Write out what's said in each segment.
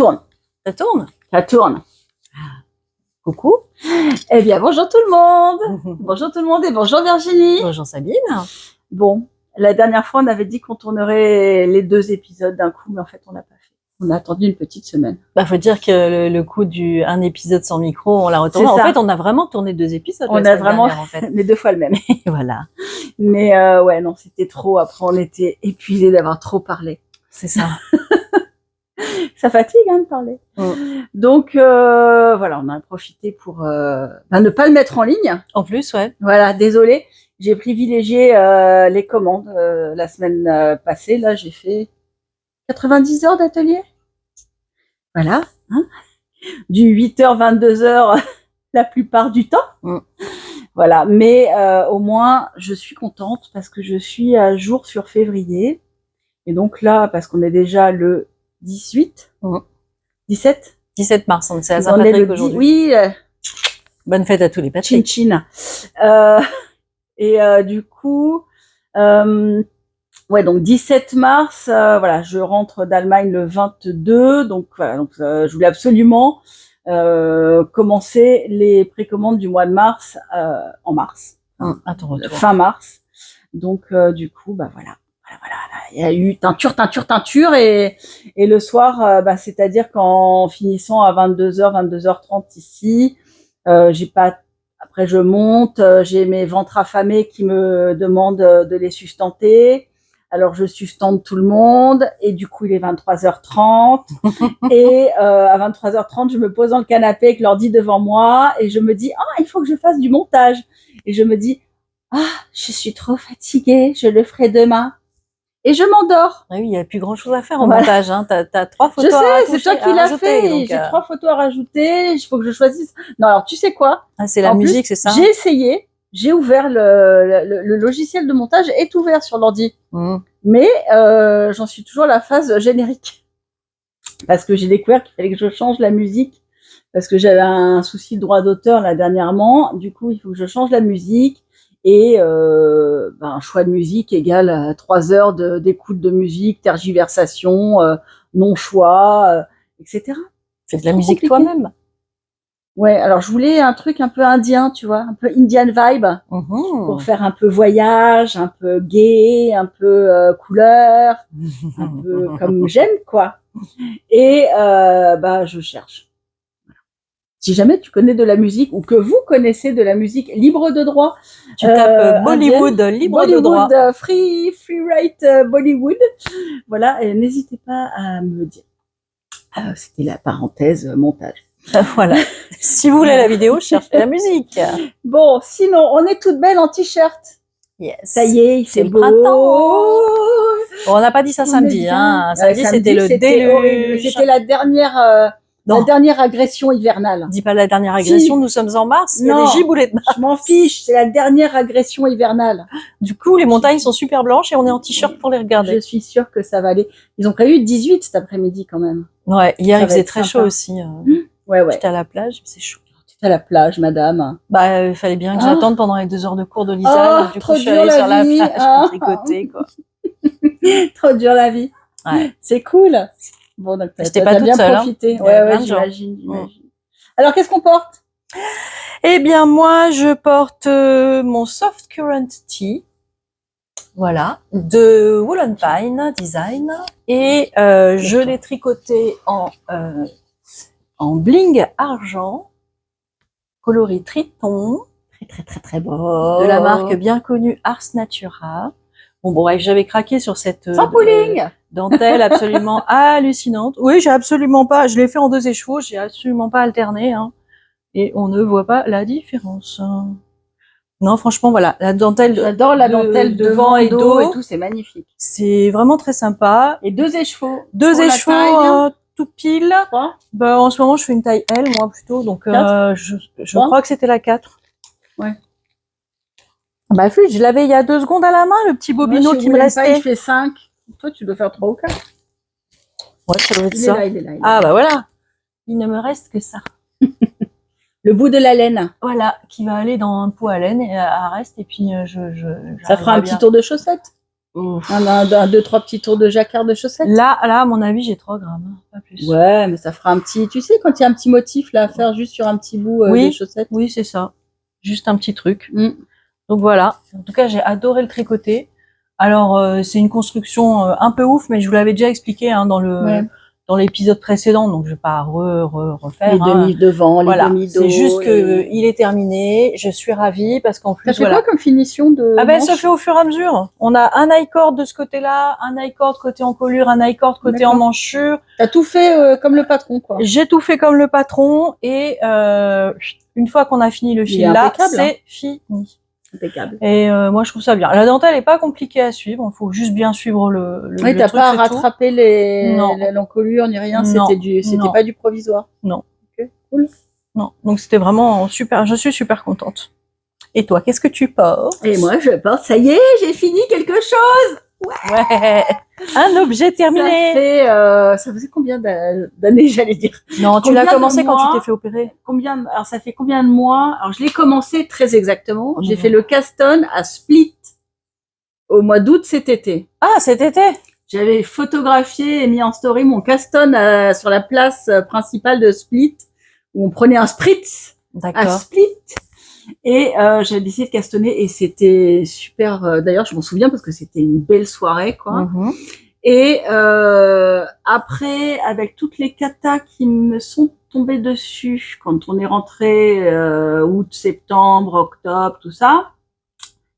tourne. Ça tourne? Ça tourne. Coucou. Eh bien, bonjour tout le monde. Bonjour tout le monde et bonjour Virginie. Bonjour Sabine. Bon, la dernière fois, on avait dit qu'on tournerait les 2 épisodes d'un coup, mais en fait, on n'a pas fait. On a attendu une petite semaine. Bah, faut dire que le coup un épisode sans micro, on l'a retourné. En fait, on a vraiment tourné 2 épisodes. On a vraiment dernière, en fait. Les 2 fois le même. Voilà. Mais ouais, non, c'était trop. Après, on était épuisés d'avoir trop parlé. C'est ça. Ça fatigue hein, de parler. Donc voilà, on a profité pour ne pas le mettre en ligne. En plus, ouais. Voilà, désolée. J'ai privilégié les commandes la semaine passée. Là, j'ai fait 90 heures d'atelier. Voilà. Hein, du 8h, 22h la plupart du temps. Voilà. Mais au moins, je suis contente parce que je suis à jour sur février. Et donc là, parce qu'on est déjà le 18, 17 mars, on est à Saint-Patrick aujourd'hui. Oui. Bonne fête à tous les Patrick. Chin et du coup, ouais, donc 17 mars, voilà, je rentre d'Allemagne le 22, donc voilà, donc je voulais absolument commencer les précommandes du mois de mars en mars, à ton retour. Fin mars. Donc du coup, bah voilà. Il y a eu teinture et le soir, c'est-à-dire qu'en finissant à 22h, 22h30 ici, j'ai pas. Après, je monte, j'ai mes ventres affamés qui me demandent de les sustenter. Alors, je sustente tout le monde et du coup, il est 23h30 et à 23h30, je me pose dans le canapé avec l'ordi devant moi et je me dis il faut que je fasse du montage et je me dis je suis trop fatiguée, je le ferai demain. Et je m'endors. Ah oui, il n'y a plus grand chose à faire en montage. Hein. T'as 3 photos à rajouter. Je sais, c'est toi qui l'as fait. J'ai 3 photos à rajouter. Il faut que je choisisse. Non, alors tu sais quoi? C'est la musique, c'est ça? J'ai essayé. J'ai ouvert le logiciel de montage est ouvert sur l'ordi. Mais j'en suis toujours à la phase générique. Parce que j'ai découvert qu'il fallait que je change la musique. Parce que j'avais un souci de droit d'auteur là dernièrement. Du coup, il faut que je change la musique. Et un choix de musique égale 3 heures d'écoute de musique, tergiversation, non-choix, etc. Fais de la musique toi-même. Ouais, alors je voulais un truc un peu indien, tu vois, un peu Indian vibe, pour faire un peu voyage, un peu gay, un peu couleur, un peu comme j'aime, quoi. Et je cherche. Si jamais tu connais de la musique ou que vous connaissez de la musique libre de droit, tu tapes Bollywood libre de droit, free right Bollywood. Voilà, et n'hésitez pas à me dire. C'était la parenthèse montage. Voilà. Si vous voulez la vidéo, cherchez la musique. Bon, sinon, on est toutes belles en t-shirt. Yes. Ça y est, c'est beau. Printemps. Bon, on n'a pas dit ça samedi. Hein. Samedi, c'était le déluge. C'était la dernière. La dernière agression hivernale. Dis pas la dernière agression, nous sommes en mars, il y a des giboulées de mars. Je m'en fiche, c'est la dernière agression hivernale. Du coup, les montagnes sont super blanches et on est en t-shirt pour les regarder. Je suis sûre que ça va aller. Ils ont prévu 18 cet après-midi quand même. Ouais, hier il faisait très chaud aussi. Ouais. J'étais à la plage, c'est chaud. T'étais à la plage, madame. Bah, il fallait bien que j'attende pendant les 2 heures de cours de Lisa. Du coup, je suis allée sur la plage pour tricoter, quoi. Trop dur la vie. Ouais. C'est cool. Bon, donc j'étais pas toute bien seule. Profité. Ouais, j'imagine. Alors, qu'est-ce qu'on porte? Eh bien, moi, je porte mon Soft Current Tee. Voilà, de Woolen Pine Design. Et je l'ai tricoté en bling argent, coloris Triton. Très beau. De la marque bien connue Ars Natura. Bon, bref, j'avais craqué sur cette dentelle absolument hallucinante. Oui, j'ai absolument pas, je l'ai fait en 2 écheveaux, j'ai absolument pas alterné, hein. Et on ne voit pas la différence. Non, franchement, voilà, la dentelle. J'adore la dentelle devant et dos et tout, c'est magnifique. C'est vraiment très sympa. Et 2 écheveaux. 2 écheveaux, tout pile. 3. Bah, en ce moment, je fais une taille L, moi, plutôt. Donc, je crois que c'était la 4. Ouais. Bah, je l'avais il y a 2 secondes à la main, le petit bobino qui me restait. Je fais 5. Toi, tu dois faire 3 ou 4. Ouais, ça doit être ça. Il est là. Ah, bah voilà. Il ne me reste que ça. Le bout de la laine. Voilà, qui va aller dans un pot à laine et à reste. Et puis, ça fera un petit tour de chaussettes. Ouf. Deux, trois petits tours de jacquard de chaussettes. Là, à mon avis, j'ai 3 grammes, hein, pas plus. Ouais, mais ça fera un petit, tu sais, quand il y a un petit motif là à faire juste sur un petit bout Oui. de chaussette. Oui, c'est ça. Juste un petit truc. Mm. Donc voilà. En tout cas, j'ai adoré le tricoter. Alors, c'est une construction un peu ouf, mais je vous l'avais déjà expliqué hein, Ouais. dans l'épisode précédent, donc je vais pas refaire. Les demi devant, les Voilà, demi dos. c'est juste que il est terminé. Je suis ravie parce qu'en plus, T'as fait quoi comme finition de Ah ben, manche? ça fait au fur et à mesure. On a un I-cord de ce côté-là, un I-cord côté encolure, un I-cord côté emmanchure. T'as tout fait comme le patron, quoi. J'ai tout fait comme le patron et une fois qu'on a fini le fil là, c'est fini. Impeccable. Et moi, je trouve ça bien. La dentelle est pas compliquée à suivre. Il faut juste bien suivre le Oui, t'as truc, pas rattrapé l'encolure ni rien. Non. C'était pas du provisoire. Non. Ok, cool. Non. Donc c'était vraiment super. Je suis super contente. Et toi, qu'est-ce que tu portes? Et moi, je porte. Ça y est, j'ai fini quelque chose. Ouais. Un objet terminé. Ça faisait combien d'années, j'allais dire? Non, tu l'as commencé quand tu t'es fait opérer. Alors, ça fait combien de mois? Alors, je l'ai commencé très exactement. J'ai fait le Caston à Split au mois d'août cet été. Ah, cet été? J'avais photographié et mis en story mon Caston sur la place principale de Split, où on prenait un spritz à Split. Et j'avais décidé de castonner et c'était super. D'ailleurs, je m'en souviens parce que c'était une belle soirée, quoi. Mm-hmm. Et après, avec toutes les katas qui me sont tombées dessus quand on est rentré août, septembre, octobre, tout ça,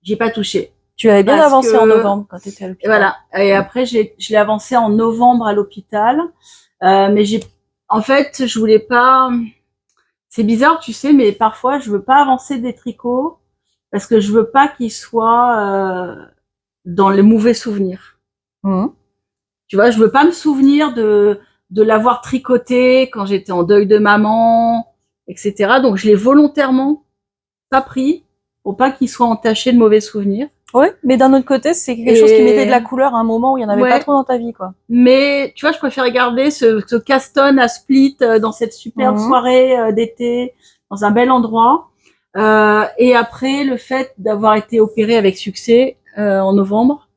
j'ai pas touché. Tu avais bien avancé en novembre quand tu étais à l'hôpital. Voilà. Et après, je l'ai avancé en novembre à l'hôpital, mais en fait, je voulais pas. C'est bizarre, tu sais, mais parfois, je veux pas avancer des tricots parce que je veux pas qu'ils soient dans les mauvais souvenirs. Mmh. Tu vois, je veux pas me souvenir de l'avoir tricoté quand j'étais en deuil de maman, etc. Donc, je l'ai volontairement pas pris pour pas qu'il soit entaché de mauvais souvenirs. Oui, mais d'un autre côté, c'est quelque chose qui mettait de la couleur à un moment où il y en avait pas trop dans ta vie, quoi. Mais tu vois, je préfère garder ce Caston à Split dans cette superbe soirée d'été, dans un bel endroit. Et après, le fait d'avoir été opérée avec succès en novembre,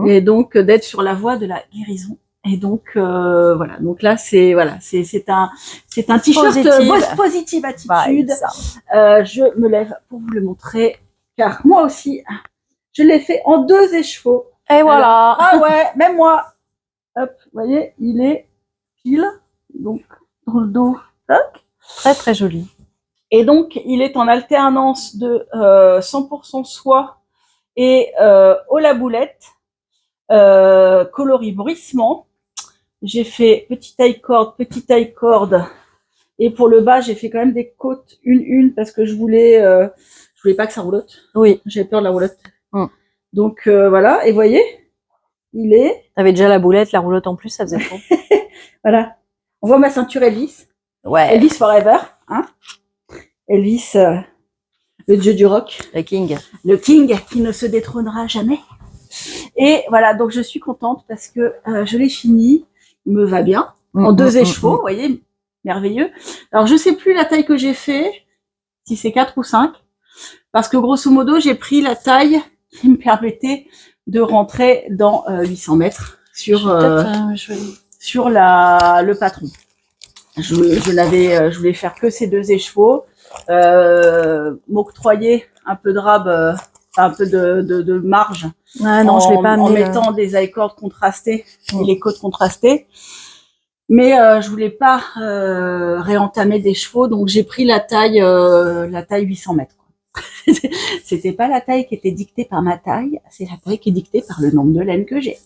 et donc d'être sur la voie de la guérison. Et donc voilà. Donc là, c'est un t-shirt positive attitude. Je me lève pour vous le montrer, car moi aussi. Je l'ai fait en 2 écheveaux. Et voilà. Alors, ah ouais, même moi. Hop, vous voyez, il est pile. Donc, dans le dos. Tac. Très, très joli. Et donc, il est en alternance de 100% soie et au la boulette, coloris bruissement. J'ai fait petite taille corde. Et pour le bas, j'ai fait quand même des côtes une parce que je voulais pas que ça roulotte. Oui. J'avais peur de la roulotte. Donc voilà, et vous voyez, il est. T'avais déjà la boulette, la roulotte en plus, ça faisait trop. Voilà. On voit ma ceinture Elvis. Ouais. Elvis Forever, hein. Elvis, le dieu du rock. Le king. Le king qui ne se détrônera jamais. Et voilà, donc je suis contente parce que je l'ai fini. Il me va bien. En 2 écheveaux, vous voyez, merveilleux. Alors je sais plus la taille que j'ai fait, si c'est 4 ou 5. Parce que grosso modo, j'ai pris la taille qui me permettait de rentrer dans 800 mètres sur le patron. Je voulais faire que ces 2 écheveaux, m'octroyer un peu de rab, un peu de marge. Ah non, je l'ai pas amené. En mettant des I-cords contrastés et les côtes contrastées. Mais je voulais pas réentamer des chevaux, donc j'ai pris la taille 800 mètres. C'était pas la taille qui était dictée par ma taille, c'est la taille qui est dictée par le nombre de laines que j'ai.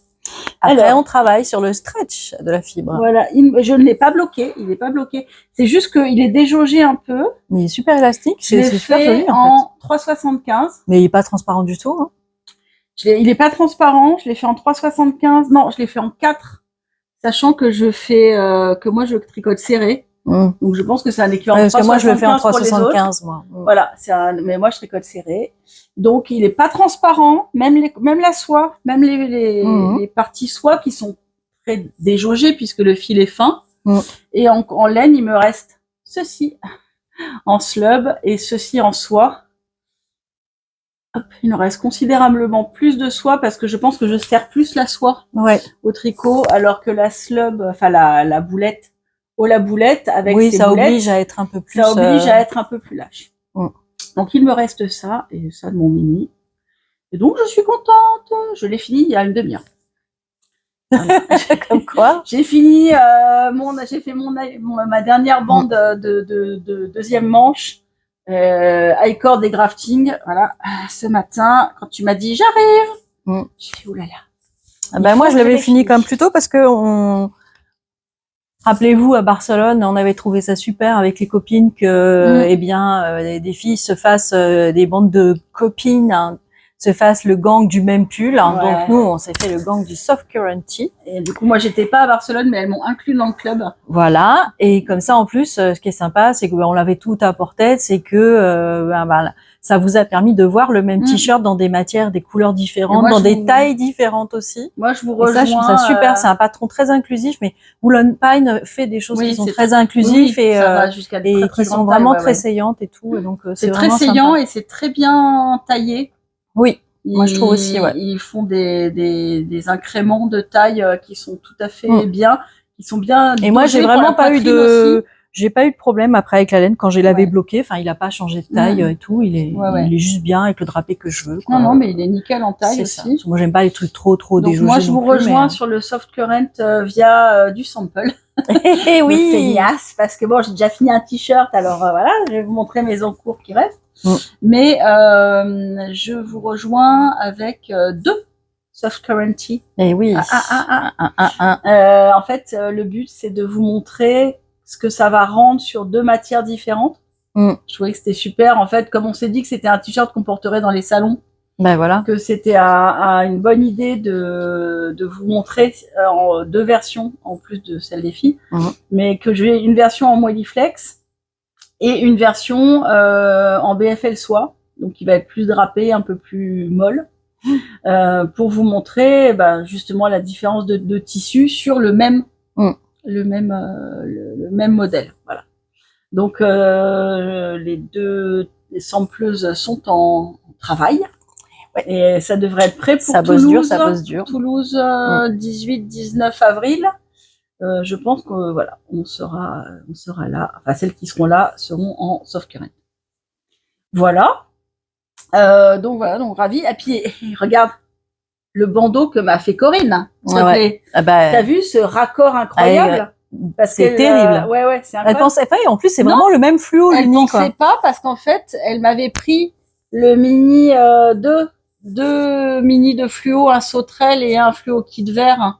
Après, on travaille sur le stretch de la fibre. Voilà, je ne l'ai pas bloqué, il n'est pas bloqué. C'est juste qu'il est déjaugé un peu. Mais il est super élastique, c'est super joli en 3,75. Mais il est pas transparent du tout. Hein. Il est pas transparent, je l'ai fait en 3,75. Non, je l'ai fait en 4, sachant que que moi je tricote serré. Donc je pense que c'est un équivalent. Parce que moi je le fais en 3,75 moi. Voilà, mais moi je tricote serré. Donc il est pas transparent, même la soie, même les parties soie qui sont très déjaugées puisque le fil est fin. Et en laine, il me reste ceci en slub et ceci en soie. Il me reste considérablement plus de soie parce que je pense que je serre plus la soie Ouais. au tricot, alors que la slub, enfin la boulette, la boulette avec Oui, ses ça boulettes, oblige à être un peu plus. ça oblige à être un peu plus lâche. Mm. Donc il me reste ça et ça de mon mini. Et donc je suis contente. Je l'ai fini il y a une demi-heure. Voilà. Comme quoi. J'ai fini j'ai fait ma dernière bande de deuxième manche. High cord et grafting, voilà, ce matin, quand tu m'as dit j'arrive, j'ai fait oulala. Ah ben moi je l'avais fini comme plus tôt parce que rappelez-vous à Barcelone, on avait trouvé ça super avec les copines que eh bien des filles se fassent des bandes de copines, hein, se fassent le gang du même pull. Hein. Ouais. Donc nous on s'est fait le gang du Soft Current Tee. Et du coup moi j'étais pas à Barcelone mais elles m'ont inclus dans le club. Voilà, et comme ça en plus ce qui est sympa c'est que on l'avait tout à portée, c'est que ça vous a permis de voir le même t-shirt dans des matières, des couleurs différentes, dans des tailles différentes aussi. Moi je vous rejoins. Et ça je trouve ça super, c'est un patron très inclusif, mais Woolen Pine fait des choses qui sont très inclusives et qui sont vraiment très saillantes et tout, et donc c'est très saillant et c'est très bien taillé. Oui. Moi, je trouve aussi, ouais. Ils font des incréments de taille qui sont tout à fait bien, qui sont bien. Et moi, j'ai vraiment pas eu de problème après avec la laine quand j'ai lavé bloqué. Enfin, il a pas changé de taille et tout. Il est juste bien avec le drapé que je veux. Quoi. Non, mais il est nickel en taille aussi. Moi, j'aime pas les trucs trop déjaugés. Moi, je vous rejoins sur le soft current via du sample. Eh oui. Feignasse, parce que bon, j'ai déjà fini un t-shirt, alors voilà, je vais vous montrer mes encours qui restent. Mais je vous rejoins avec deux soft current tee. Eh oui. En fait, le but c'est de vous montrer ce que ça va rendre sur deux matières différentes. Je trouvais que c'était super. En fait, comme on s'est dit que c'était un t-shirt qu'on porterait dans les salons, ben voilà, que c'était une bonne idée de vous montrer en deux versions en plus de celle des filles, mais que j'ai une version en Moelliflex et une version en BFL soie, donc qui va être plus drapée, un peu plus molle, pour vous montrer justement la différence de tissu sur le même modèle. Voilà. Donc les deux sampleuses sont en travail. Et ça devrait être prêt pour Toulouse. Ça bosse dur. Toulouse 18-19 avril. Je pense que voilà, on sera là. Enfin, celles qui seront là seront en soft current. Voilà. Donc ravi. Et puis regarde le bandeau que m'a fait Corinne. T'as vu ce raccord incroyable? C'est terrible. C'est incroyable. Elle pensait pas, et en plus c'est vraiment le même fluo. Elle pensait pas parce qu'en fait, elle m'avait pris le mini deux mini de fluo, un sauterelle et un fluo kit vert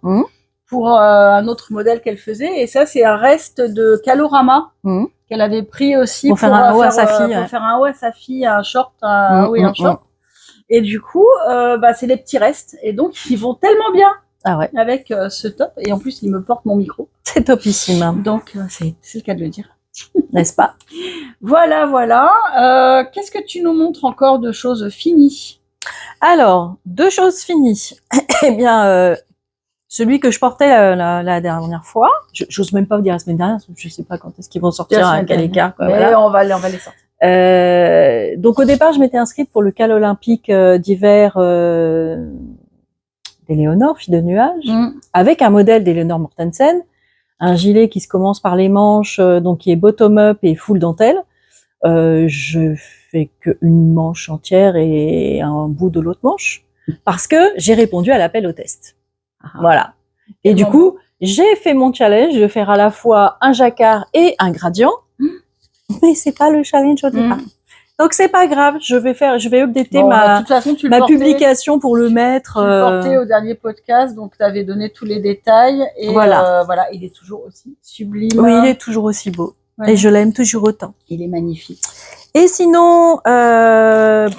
pour un autre modèle qu'elle faisait. Et ça, c'est un reste de Calorama qu'elle avait pris aussi pour faire un haut à sa fille. Pour faire un haut à sa fille, un short, un haut et un short. Et du coup, c'est les petits restes. Et donc, ils vont tellement bien avec ce top. Et en plus, il me porte mon micro. C'est topissime. Donc, c'est le cas de le dire. N'est-ce pas? Voilà. Qu'est-ce que tu nous montres encore de choses finies? Alors, deux choses finies. Eh bien, celui que je portais la dernière fois, j'ose même pas vous dire la semaine dernière, je sais pas quand est-ce qu'ils vont sortir à quel écart. Mais voilà. on va les sortir. Donc au départ, je m'étais inscrite pour le cal olympique d'hiver d'Éléonore, fille de nuage, avec un modèle d'Éléonore Mortensen, un gilet qui se commence par les manches, donc qui est bottom-up et full dentelle. Je fais qu'une manche entière et un bout de l'autre manche, parce que j'ai répondu à l'appel au test. Voilà. Et du coup, j'ai fait mon challenge de faire à la fois un jacquard et un gradient, mais c'est pas le challenge au départ. Donc c'est pas grave, je vais updater ma publication pour le mettre. Tu le portais au dernier podcast, donc tu avais donné tous les détails et voilà, il est toujours aussi sublime. Oui, il est toujours aussi beau. Et je l'aime toujours autant. Il est magnifique. Et sinon, en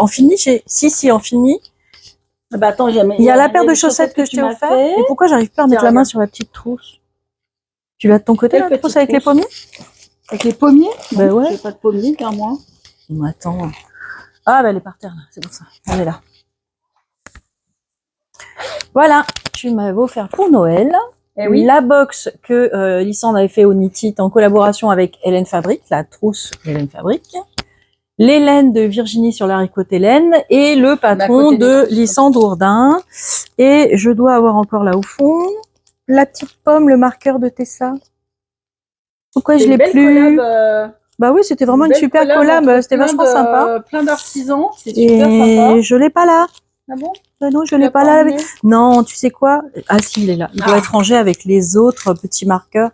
fini, en fini. Attends, il y a la paire de chaussettes que je t'ai offert. Et pourquoi j'arrive pas à mettre la main sur la petite trousse? Tu l'as de ton côté, la trousse avec les pommiers? Avec les pommiers? Ouais. J'ai pas de pommiers, car moi. Attends. Ah, elle est par terre, là. C'est pour ça. Elle est là. Voilà. Tu m'avais offert pour Noël. La box que Lysandre avait fait au Knit It en collaboration avec Hélène Fabrique, la trousse Hélène Fabrique. les laines de Virginie sur l'haricoté laine et le patron côté de des Lysandre Ourdin. Et je dois avoir encore là au fond la petite pomme, le marqueur de Tessa. Pourquoi je l'ai plus? Bah oui, c'était vraiment une super collab, c'était vachement sympa. Plein d'artisans, c'est super sympa. Et je l'ai pas là. Ah bon? Bah non, je l'ai pas là. Non, tu sais quoi? Ah si, il est là. Il doit être rangé avec les autres petits marqueurs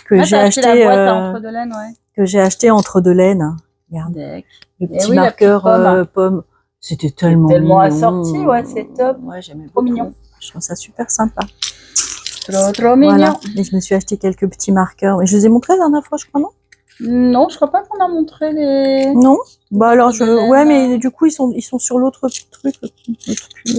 que j'ai acheté. La boîte entre deux laines, ouais. Que j'ai acheté entre deux laines. Regarde. Le petit marqueur pomme. C'était tellement mignon. Assorti, ouais, c'est top. Ouais, j'aimais beaucoup. Mignon. Je trouve ça super sympa. Trop mignon. Voilà. Et je me suis acheté quelques petits marqueurs. Et je les ai montrés la dernière fois, je crois, non? Non, je crois pas qu'on a montré les. Non. Bah alors ouais, mais du coup ils sont sur l'autre truc.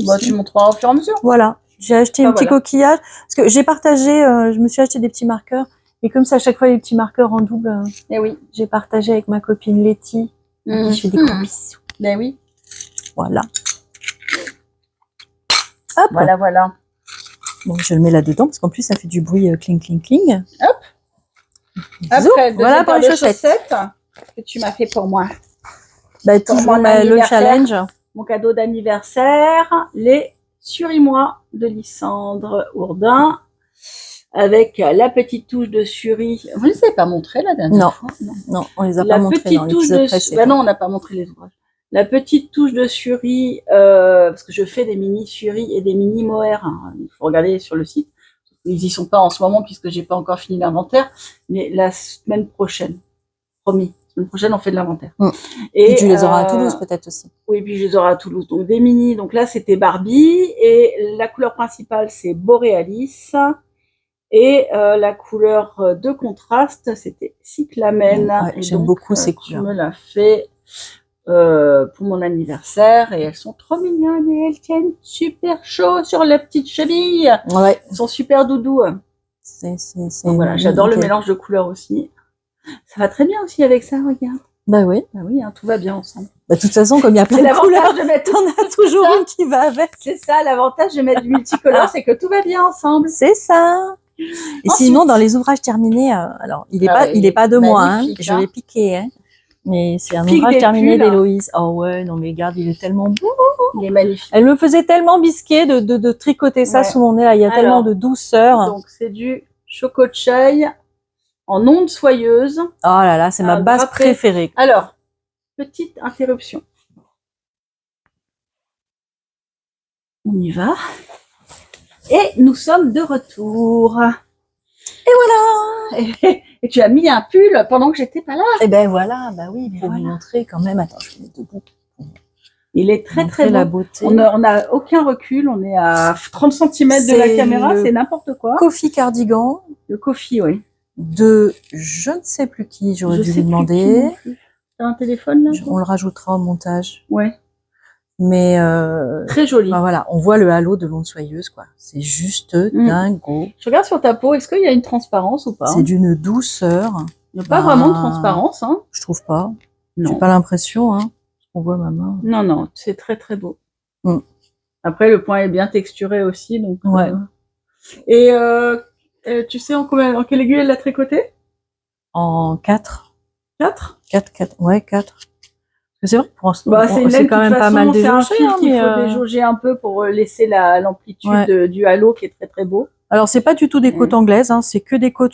Bah tu montreras au fur et à mesure. Voilà. J'ai acheté un petit coquillage parce que j'ai partagé. Je me suis acheté des petits marqueurs et comme ça à chaque fois les petits marqueurs en double. Et oui. J'ai partagé avec ma copine Letty. Je fais des gros bisous. Ben oui. Voilà. Hop. Voilà. Bon, je le mets là-dedans parce qu'en plus ça fait du bruit cling cling cling. Hop. Après, voilà pour les chaussettes que tu m'as fait pour moi. Bah, toujours le challenge. Mon cadeau d'anniversaire, les surimois de Lysandre Ourdin avec la petite touche de Suri. Vous ne les avez pas montrées la dernière fois? Non, on les a pas montrées dans l'épisode précédent. Bah non, on n'a pas montré les ouvrages. La petite touche de Suri, parce que je fais des mini Suri et des mini mohair. Hein. Il faut regarder sur le site. Ils y sont pas en ce moment puisque j'ai pas encore fini l'inventaire, mais la semaine prochaine, promis. La semaine prochaine, on fait de l'inventaire. Et tu les auras à Toulouse peut-être aussi. Oui, puis je les aurai à Toulouse. Donc des mini. Donc là, c'était Barbie et la couleur principale, c'est Borealis. Et la couleur de contraste, c'était Cyclamen. Ouais, j'aime beaucoup ces couleurs. Tu me l'as fait pour mon anniversaire et elles sont trop mignonnes et elles tiennent super chaud sur la petite cheville. Ouais. Elles sont super doudou. Voilà, j'adore le mélange de couleurs aussi. Ça va très bien aussi avec ça, regarde. Bah oui. Bah oui, hein, tout va bien ensemble. Bah, de toute façon, comme il y a plein de couleurs, t'en as toujours une qui va avec. C'est ça, l'avantage de mettre du multicolore, c'est que tout va bien ensemble. C'est ça. Et sinon, dans les ouvrages terminés, alors, il est pas de moi, hein. Je l'ai piqué, hein. Mais c'est un ouvrage terminé d'Héloïse. Oh ouais, non mais regarde, il est tellement beau. Il est magnifique. Elle me faisait tellement bisquer de tricoter ça sous mon nez. Là. Il y a tellement de douceur. Donc c'est du choco chai en onde soyeuse. Oh là là, c'est ma base préférée. Alors, petite interruption. On y va. Et nous sommes de retour. Et voilà. Et tu as mis un pull pendant que j'étais pas là. Et ben voilà, bah oui, il faut vous montrer quand même. Attends, je vais mettre debout. Il est très très beau. La beauté. On n'a aucun recul, on est à 30 cm de la caméra, c'est n'importe quoi. Coffee cardigan. Le coffee, oui. De je ne sais plus qui, j'aurais dû lui demander. T'as un téléphone là? On le rajoutera au montage. Ouais. Mais très joli. Ben voilà, on voit le halo de l'onde soyeuse, quoi. C'est juste dingo. Je regarde sur ta peau, est-ce qu'il y a une transparence ou pas? C'est d'une douceur. Il n'y a pas vraiment de transparence, hein? Je trouve pas. Non. J'ai pas l'impression, hein. On voit ma main. Non, non, c'est très très beau. Après, le point est bien texturé aussi, donc. Ouais. Et tu sais en quelle aiguille elle l'a tricoté? En 4. 4? 4. Ouais, 4. C'est vrai, pour l'instant, c'est quand même pas mal déjaugé. Il faut déjauger un peu pour laisser l'amplitude du halo qui est très très beau. Alors, c'est pas du tout des côtes anglaises, hein, c'est que des côtes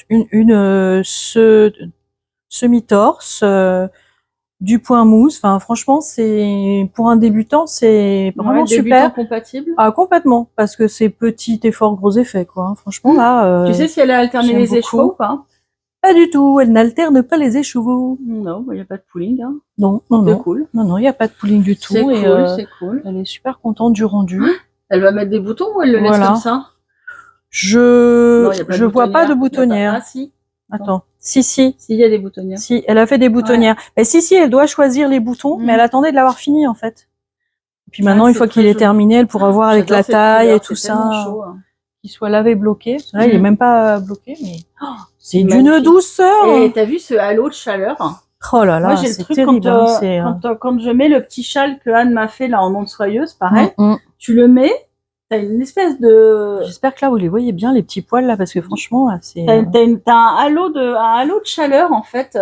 semi-torse, du point mousse. Enfin, franchement, c'est pour un débutant, c'est vraiment super. Compatible. Ah, complètement, parce que c'est petit effort, gros effet, quoi. Franchement, là. Tu sais si elle a alterné les écheveaux ou pas? Pas du tout, elle n'alterne pas les écheveaux. Non, il n'y a pas de pooling. Hein. Non. Cool. Non, il n'y a pas de pooling du tout. C'est cool. Elle est super contente du rendu. Elle va mettre des boutons ou elle le laisse comme ça? Je vois pas de boutonnière. Ah si. Attends. Si. Si, il y a des boutonnières. Si, elle a fait des boutonnières. Mais si, elle doit choisir les boutons, mais elle attendait de l'avoir fini, en fait. Et puis maintenant, une fois qu'il est terminé, elle pourra voir avec la taille et tout ça. Qu'il soit lavé, bloqué. Là, il est même pas bloqué, mais c'est d'une douceur. Et t'as vu ce halo de chaleur? Oh là là, moi, j'ai le truc terrible, quand je mets le petit châle que Anne m'a fait là en onde soyeuse, pareil, tu le mets, t'as une espèce de, J'espère que là, vous les voyez bien, les petits poils là, parce que franchement, là, c'est... t'as un halo de chaleur, en fait,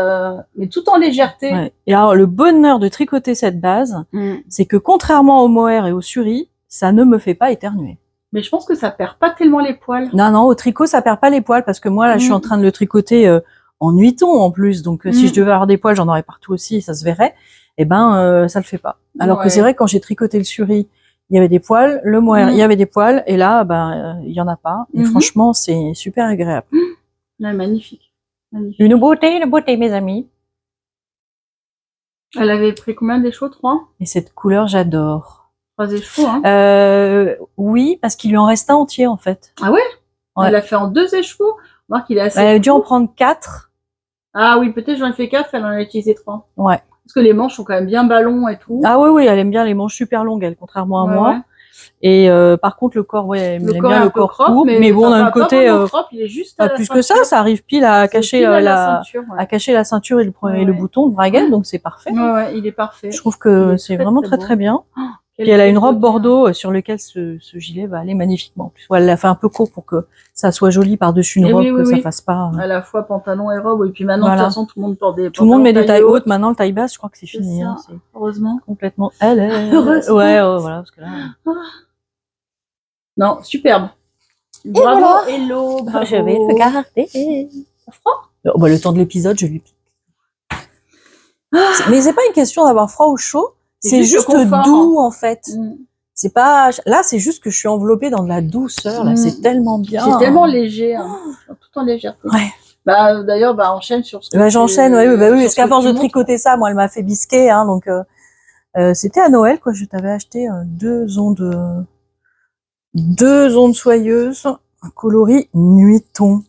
mais tout en légèreté. Ouais. Et alors, le bonheur de tricoter cette base, c'est que contrairement au mohair et au suri, ça ne me fait pas éternuer. Mais je pense que ça perd pas tellement les poils. Non, non, au tricot, ça perd pas les poils, parce que moi, là, je suis en train de le tricoter en 8 ans en plus, donc si je devais avoir des poils, j'en aurais partout aussi, ça se verrait. Eh ben, ça le fait pas. Alors que c'est vrai que quand j'ai tricoté le suri, il y avait des poils, le mohair, il y avait des poils, et là, ben, il y en a pas. Et franchement, c'est super agréable. Ouais, magnifique. Une beauté, mes amis. Elle avait pris combien d'échos? 3? Et cette couleur, j'adore. 3 échos, hein. Oui, parce qu'il lui en reste un entier, en fait. Ah ouais? Elle l'a fait en 2 échos? Voir qu'il est assez. Elle a dû en prendre 4. Ah oui, peut-être j'en ai fait 4, elle en a utilisé 3. Ouais. Parce que les manches sont quand même bien ballons et tout. Ah oui, elle aime bien les manches super longues, elle, contrairement à moi. Ouais. Et par contre, le corps, elle aime bien le corps court, mais bon, d'un côté, il est juste pas plus que ça arrive pile à cacher la ceinture et le bouton de braguette, donc c'est parfait. Ouais, il est parfait. Je trouve que c'est vraiment très bien. Puis elle a une robe bordeaux sur laquelle ce gilet va aller magnifiquement. En plus, elle l'a fait un peu court pour que ça soit joli par-dessus une robe, que ça fasse pas. À la fois pantalon et robe, et puis maintenant, de toute façon, tout le monde porte des pantalons. Tout le monde met des tailles hautes. Maintenant, le taille basse, je crois que c'est fini. Hein, heureusement. Complètement. Heureusement. Ouais, voilà, parce que là. Non, superbe. Bravo, voilà. Hello, bravo. Je vais regarder. Froid? Le temps de l'épisode, je lui pique. Mais c'est pas une question d'avoir froid ou chaud. C'est juste doux, en fait. C'est pas, là, c'est juste que je suis enveloppée dans de la douceur, là. C'est tellement bien. C'est tellement léger, hein. Tout en légèreté. Ouais. Bah, d'ailleurs, enchaîne sur ce que j'enchaîne, oui, parce qu'à force de tricoter ça, moi, elle m'a fait bisquer, hein, donc, c'était à Noël, quoi. Je t'avais acheté 2 ondes soyeuses, un coloris nuiton.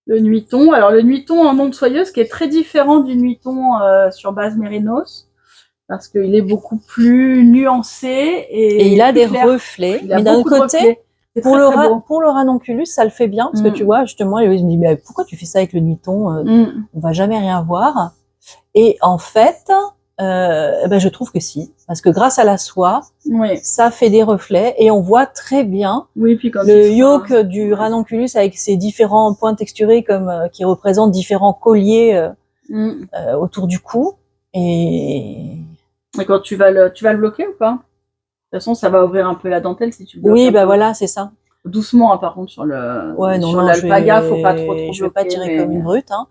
Le nuiton. Alors, le nuiton en onde soyeuse, qui est très différent du nuiton sur base mérinos. Parce qu'il est beaucoup plus nuancé et il a des reflets. Mais d'un côté, pour le ranonculus, ça le fait bien parce que tu vois, justement, il me dit, mais pourquoi tu fais ça avec le nuiton? On va jamais rien voir. Et en fait, je trouve que si, parce que grâce à la soie, ça fait des reflets et on voit très bien le yoke du ranonculus avec ses différents points texturés qui représentent différents colliers autour du cou. Et quand tu vas le bloquer ou pas? De toute façon, ça va ouvrir un peu la dentelle si tu le bloques. Oui, voilà, c'est ça. Doucement, hein, par contre, sur l'alpaga, faut pas trop bloquer. Je vais pas tirer comme une brute, hein.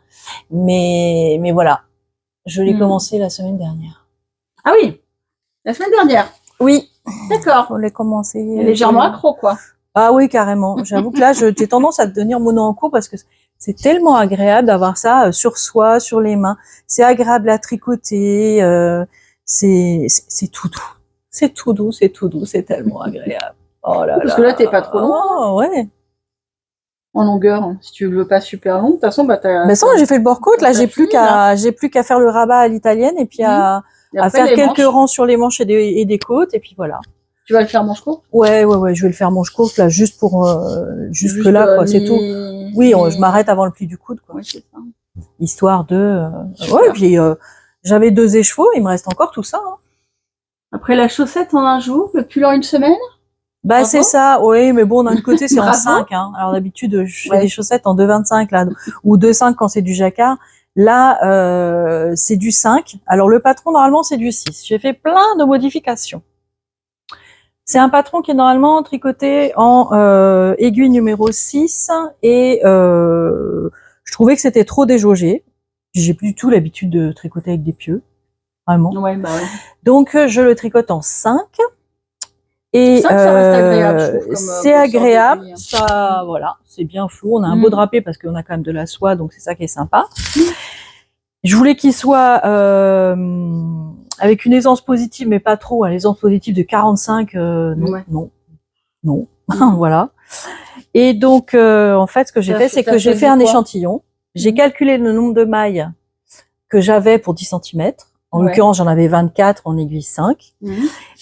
Mais voilà. Je l'ai commencé la semaine dernière. Ah oui, la semaine dernière. Oui. D'accord. On l'a commencé. Légèrement accro, quoi. Ah oui, carrément. J'avoue que là, j'ai tendance à devenir mono en cours parce que c'est tellement agréable d'avoir ça sur soi, sur les mains. C'est agréable à tricoter. C'est tout doux. C'est tout doux, c'est tellement agréable. Oh là là. Parce que là, t'es pas trop long. Oh, ouais. En longueur, hein. Si tu veux pas super long, de toute façon, j'ai fait le bord-côte, là, j'ai plus qu'à faire le rabat à l'italienne et puis à faire quelques rangs sur les manches et des côtes, et puis voilà. Tu vas le faire manche courte? Ouais, je vais le faire manche courte, là, juste pour, jusque là, quoi, c'est tout. Oui, je m'arrête avant le pli du coude, quoi. Ouais, c'est ça. Histoire de, et puis, j'avais 2 écheveaux, il me reste encore tout ça, hein. Après la chaussette en un jour, le pull en une semaine? C'est ça, oui, mais bon, d'un côté, c'est en 5, hein. Alors, d'habitude, je fais des chaussettes en 2,25, là, ou 2,5 quand c'est du jacquard. Là, c'est du 5. Alors, le patron, normalement, c'est du 6. J'ai fait plein de modifications. C'est un patron qui est normalement tricoté en aiguille numéro 6 et je trouvais que c'était trop déjaugé. J'ai plus du tout l'habitude de tricoter avec des pieux, vraiment. Ouais. Donc, je le tricote en 5. Et ça reste agréable, c'est agréable, ça, voilà, c'est bien flou. On a un beau drapé parce qu'on a quand même de la soie, donc c'est ça qui est sympa. Je voulais qu'il soit avec une aisance positive, mais pas trop. L'aisance positive de 45, non. Voilà. Et donc, en fait, ce que j'ai fait, c'est que j'ai fait un échantillon. J'ai calculé le nombre de mailles que j'avais pour 10 cm. En l'occurrence, j'en avais 24 en aiguille 5.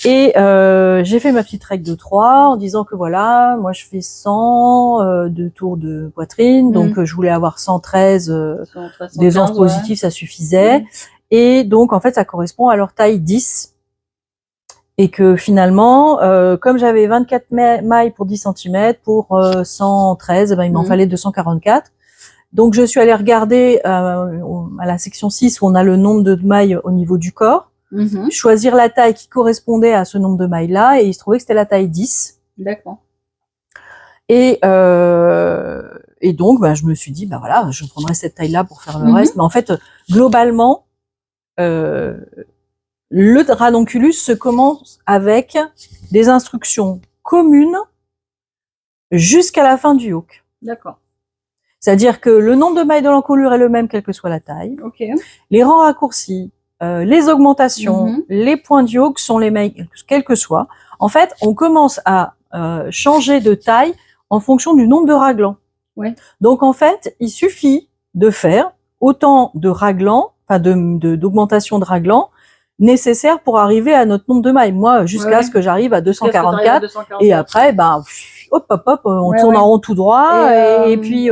Et j'ai fait ma petite règle de 3 en disant que voilà, moi je fais 100 de tours de poitrine, donc je voulais avoir 113 d'aisance positive, ça suffisait. Et donc en fait, ça correspond à leur taille 10. Et que finalement, comme j'avais 24 mailles pour 10 centimètres, pour 113, ben, il m'en fallait 244. Donc, je suis allée regarder à la section 6 où on a le nombre de mailles au niveau du corps, choisir la taille qui correspondait à ce nombre de mailles-là, et il se trouvait que c'était la taille 10. D'accord. Et donc, ben, je me suis dit, ben voilà, je prendrai cette taille-là pour faire le reste. Mais en fait, globalement, le ranonculus se commence avec des instructions communes jusqu'à la fin du yoke. D'accord. C'est-à-dire que le nombre de mailles de l'encolure est le même quelle que soit la taille. Ok. Les rangs raccourcis, les augmentations, les points de yoke sont les mêmes quels que soit. En fait, on commence à changer de taille en fonction du nombre de raglans. Ouais. Donc en fait, il suffit de faire autant de raglans, enfin d'augmentation de raglans nécessaire pour arriver à notre nombre de mailles. Moi, jusqu'à ce que j'arrive à 244, et après, ben, hop, hop, hop, on tourne en rond tout droit, et puis,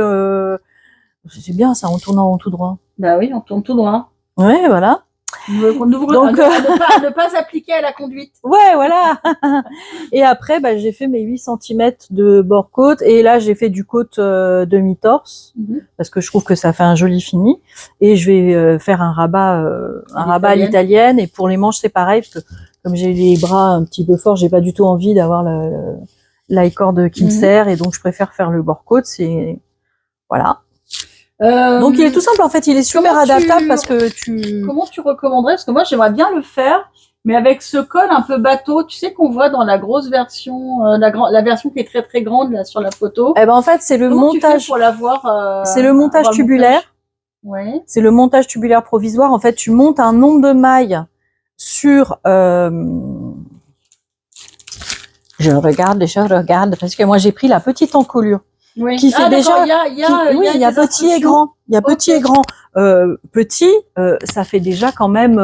c'est bien ça, on tourne en rond tout droit. Bah oui, on tourne tout droit. Ouais, voilà. Donc, à ne pas appliquer à la conduite. Ouais, voilà. Et après, bah, j'ai fait mes 8 centimètres de bord côte, et là, j'ai fait du côte demi-torse, parce que je trouve que ça fait un joli fini. Et je vais faire un rabat à l'italienne, et pour les manches, c'est pareil, parce que comme j'ai les bras un petit peu forts, j'ai pas du tout envie d'avoir la corde qui me serre, et donc je préfère faire le bord côte, c'est, voilà. Donc il est tout simple, en fait, il est super adaptable parce que Comment tu recommanderais? Parce que moi j'aimerais bien le faire, mais avec ce col un peu bateau, tu sais qu'on voit dans la grosse version, la version qui est très très grande là sur la photo. Eh ben en fait c'est le montage. Pour l'avoir. C'est le montage tubulaire. Ouais. C'est le montage tubulaire provisoire. En fait, tu montes un nombre de mailles sur. Je regarde parce que moi j'ai pris la petite encolure. Oui. Qui fait déjà, il y a petit et grand. Il y a petit et grand. Petit, ça fait déjà quand même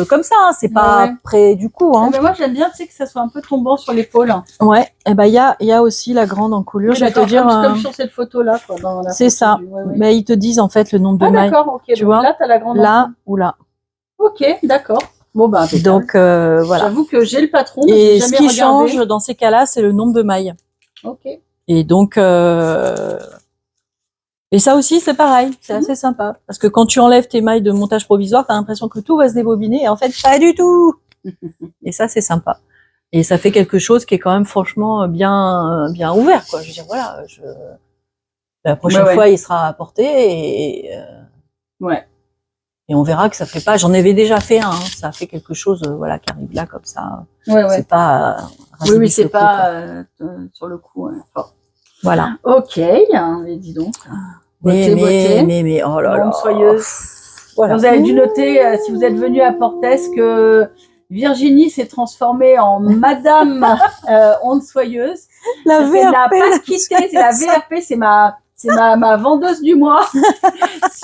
comme ça. Hein, c'est pas près du cou. Hein. Mais moi j'aime bien, tu sais, que ça soit un peu tombant sur l'épaule. Ouais. Et ben il y a aussi la grande encolure. Je vais te dire. Comme sur cette photo là. C'est ça. Mais ils te disent en fait le nombre de mailles. D'accord. Ok. Tu vois. Là t'as la grande. Là ou là. Ok. D'accord. Bon bah. Donc voilà. J'avoue que j'ai le patron. Et ce qui change dans ces cas-là, c'est le nombre de mailles. Ok. Et donc, et ça aussi, c'est pareil, c'est assez sympa. Parce que quand tu enlèves tes mailles de montage provisoire, t'as l'impression que tout va se débobiner, et en fait, pas du tout. Et ça, c'est sympa. Et ça fait quelque chose qui est quand même franchement bien ouvert, quoi. Je veux dire, voilà, la prochaine fois, il sera apporté, et on verra que ça fait pas. J'en avais déjà fait un, hein, ça fait quelque chose, voilà, qui arrive là comme ça. C'est pas. Oui, c'est pas sur le coup. Fort. Voilà. Ok, et dis donc. Beauté. Mais, oh là là. Soyeuse. Voilà. Vous avez dû noter, si vous êtes venu à Portes, que Virginie s'est transformée en Madame Onde Soyeuse. La VRP. Elle n'a pas quitté, c'est la VRP, c'est ma vendeuse du mois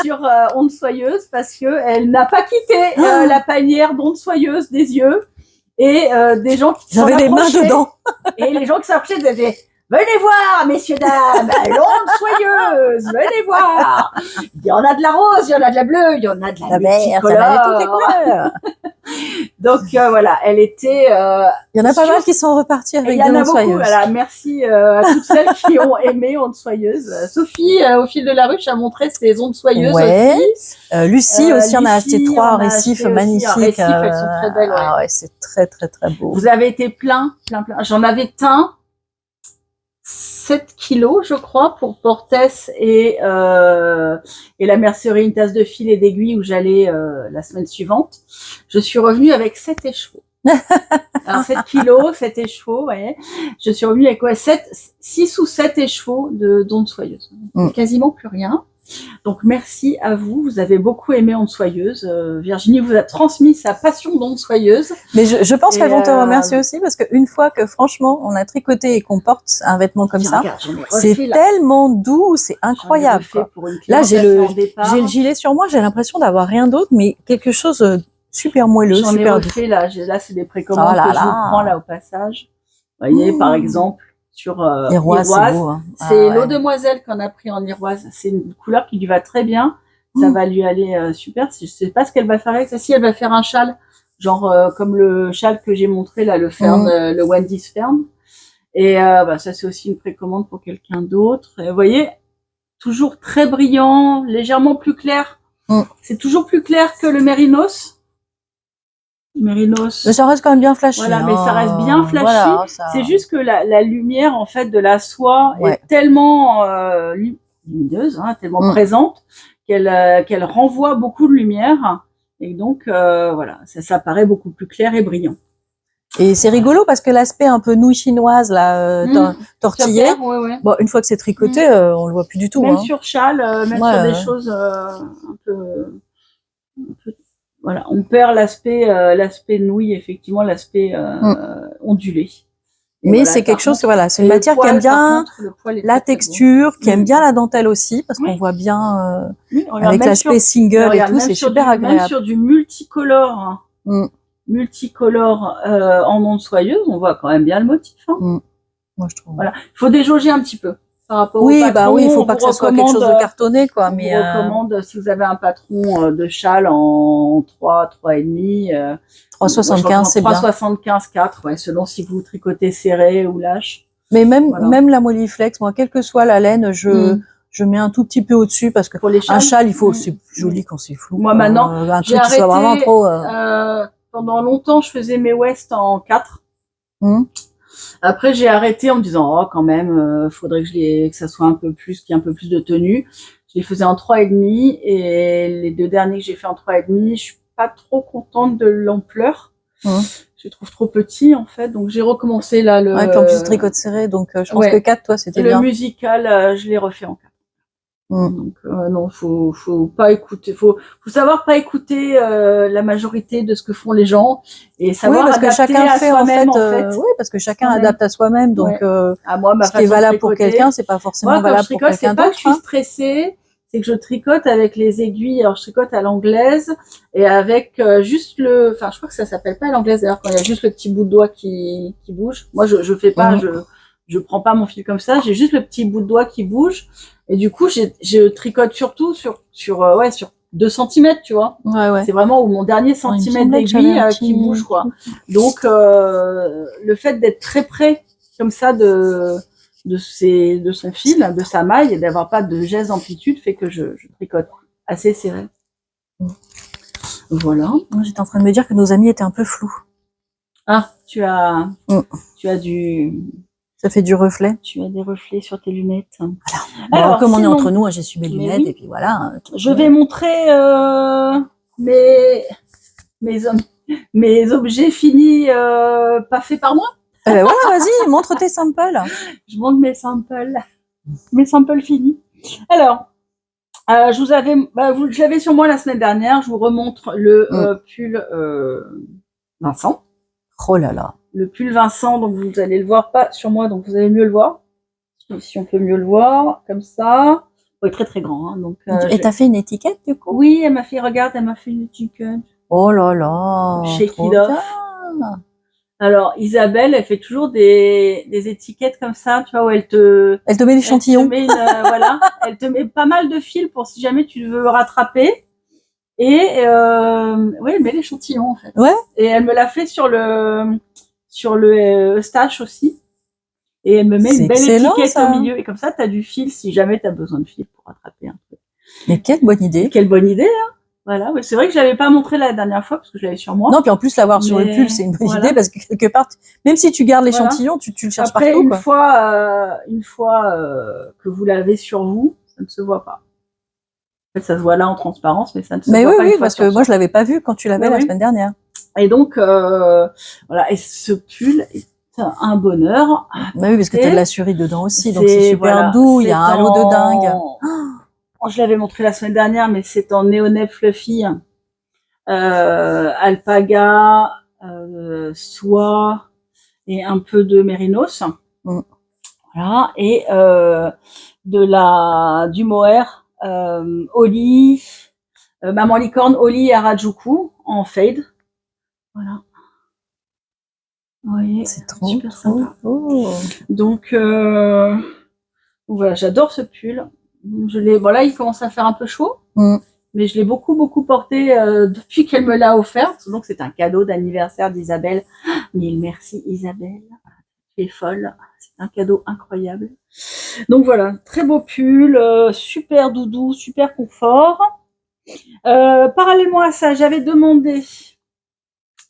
sur Onde Soyeuse, parce que elle n'a pas quitté la panière d'Onde Soyeuse des yeux, et des gens qui j'avais des mains dedans. Et les gens qui s'approchaient disaient: venez voir, messieurs, dames, l'onde soyeuse, venez voir. Il y en a de la rose, il y en a de la bleue, il y en a de la multicolore. Donc voilà, elle était. Il y en a pas mal qui sont repartis avec des ondes soyeuses. Voilà, merci à toutes celles qui ont aimé ondes soyeuses. Sophie, au fil de la ruche, a montré ses ondes soyeuses aussi. Lucie aussi en a acheté 3 en récif magnifiques. Elles sont très belles. Ah ouais, c'est très très très beau. Vous avez été plein. J'en avais teint 7 kilos, je crois, pour Portes et la mercerie, une tasse de fil et d'aiguille où j'allais la semaine suivante. Je suis revenue avec 7 écheveaux. Alors 7 kilos, 7 écheveaux, ouais. Je suis revenue avec 6 ou 7 écheveaux d'ondes soyeuses. Quasiment plus rien. Donc merci à vous, vous avez beaucoup aimé Onde Soyeuse. Virginie vous a transmis sa passion d'Onde Soyeuse. Mais je pense qu'elles vont te remercier aussi, parce qu'une fois que franchement on a tricoté et qu'on porte un vêtement comme ça, c'est tellement doux, c'est incroyable. Là j'ai le gilet sur moi, j'ai l'impression d'avoir rien d'autre, mais quelque chose super moelleux, super doux. Là c'est des précommandes que je vous prends là au passage. Vous voyez par exemple. Sur Iroise. C'est l'eau demoiselle qu'on a pris en Iroise. C'est une couleur qui lui va très bien. Ça va lui aller super. Je sais pas ce qu'elle va faire avec ça. Si elle va faire un châle, genre comme le châle que j'ai montré là, le Fern, le Wendy's Fern. Et bah, ça c'est aussi une précommande pour quelqu'un d'autre. Et vous voyez, toujours très brillant, légèrement plus clair. C'est toujours plus clair que le Mérinos. Mais ça reste quand même bien flashy. Voilà, mais ça reste bien flashy. Voilà, ça... C'est juste que la lumière en fait de la soie est tellement lumineuse, hein, tellement présente qu'elle renvoie beaucoup de lumière. Et donc voilà, ça paraît beaucoup plus clair et brillant. Et c'est rigolo parce que l'aspect un peu nouille chinoise, là, tortillé, bon, une fois que c'est tricoté, on le voit plus du tout. Même sur châle, même sur des choses un peu, voilà, on perd l'aspect nouille, effectivement, l'aspect ondulé. Et mais voilà, c'est quelque chose, voilà, c'est une matière qui aime bien la texture, qui aime bien la dentelle aussi, parce qu'on voit bien avec l'aspect single et tout, c'est super agréable. Même sur du multicolore. Multicolore en onde soyeuse, on voit quand même bien le motif. Hein. Moi, je trouve. Voilà, il faut déjauger un petit peu par rapport au patron. Bah oui, il faut pas que ça soit quelque chose de cartonné, quoi. On vous recommande si vous avez un patron de châle en 3, 3,5. 3,75, c'est bien. 3,75, 4, ouais, selon si vous tricotez serré ou lâche. Mais même la Molliflex, moi, quelle que soit la laine, je mets un tout petit peu au-dessus parce que un châle, il faut, c'est plus joli quand c'est flou. Moi, maintenant, un truc qui soit vraiment trop. Pendant longtemps, je faisais mes West en 4. Après, j'ai arrêté en me disant, oh, quand même, faudrait que ça soit un peu plus, qu'il y ait un peu plus de tenue. Je les faisais en 3,5 et les 2 derniers que j'ai fait en 3,5, je suis pas trop contente de l'ampleur. Je les trouve trop petits, en fait. Donc, j'ai recommencé là le. Ouais, puis en plus, tricote serré. Donc, je pense que 4, toi, c'était bien. Le musical, je l'ai refait en 4. Donc non, faut pas écouter, faut savoir pas écouter la majorité de ce que font les gens et savoir parce que adapter chacun à fait soi-même en fait. Oui, parce que chacun adapte à soi-même. Donc moi, ce qui est valable pour quelqu'un, c'est pas forcément valable pour quelqu'un d'autre. C'est pas que je suis stressée, c'est que je tricote avec les aiguilles. Alors je tricote à l'anglaise et avec juste je crois que ça s'appelle pas à l'anglaise d'ailleurs quand il y a juste le petit bout de doigt qui bouge. Moi je fais pas, je prends pas mon fil comme ça, j'ai juste le petit bout de doigt qui bouge. Et du coup, je tricote surtout sur 2 centimètres, tu vois. C'est vraiment où mon dernier centimètre d'aiguille qui bouge, quoi. Donc, le fait d'être très près, comme ça, de son fil, de sa maille, et d'avoir pas de geste d'amplitude, fait que je tricote assez serré. Voilà. J'étais en train de me dire que nos amis étaient un peu flous. Ah, tu as du... Ça fait du reflet. Tu as des reflets sur tes lunettes. Voilà. Alors, comme on est entre nous, j'essuie mes lunettes et puis voilà. Je vais montrer mes objets finis, pas faits par moi. Voilà, vas-y, montre tes samples. Je montre mes samples finis. Alors, je l'avais sur moi la semaine dernière. Je vous remontre le pull Vincent. Oh là là. Le pull Vincent, donc vous allez le voir pas sur moi, donc vous allez mieux le voir. Si on peut mieux le voir, comme ça. Il est très très grand. Hein, donc, et t'as fait une étiquette du coup? Oui, elle m'a fait une étiquette. Oh là là. Shake it off. Alors Isabelle, elle fait toujours des étiquettes comme ça, tu vois, où elle te met l'échantillon. Voilà, elle te met pas mal de fils pour si jamais tu veux rattraper. Et elle met l'échantillon en fait. Ouais. Et elle me l'a fait sur le Eustache aussi. Et elle me met une belle étiquette au milieu. Et comme ça, tu as du fil si jamais tu as besoin de fil pour rattraper un truc. Mais quelle bonne idée. Quelle bonne idée, hein. Voilà. Ouais, c'est vrai que je l'avais pas montré la dernière fois parce que je l'avais sur moi. Non, puis en plus, l'avoir sur le pull, c'est une bonne idée parce que quelque part, même si tu gardes l'échantillon, tu le cherches après, partout. Une fois que vous l'avez sur vous, ça ne se voit pas. En fait, ça se voit là en transparence, mais ça ne se voit pas. Oui, parce que moi, je l'avais pas vu quand tu l'avais la semaine dernière. Et donc, voilà. Et ce pull est un bonheur. Oui, parce que tu as de la surie dedans aussi, donc c'est super doux, il y a un halo de dingue. Je l'avais montré la semaine dernière, mais c'est en néonet fluffy, alpaga, soie et un peu de mérinos. Voilà, et du mohair, Oli, Maman Licorne, Oli et Harajuku en fade. Voilà. Oui, c'est trop super sympa. Donc voilà, j'adore ce pull. Bon là, il commence à faire un peu chaud. mais je l'ai beaucoup porté depuis qu'elle me l'a offerte. Donc c'est un cadeau d'anniversaire d'Isabelle. Mille merci Isabelle, tu es folle. C'est un cadeau incroyable. Donc voilà, très beau pull, super doudou, super confort. Parallèlement à ça, j'avais demandé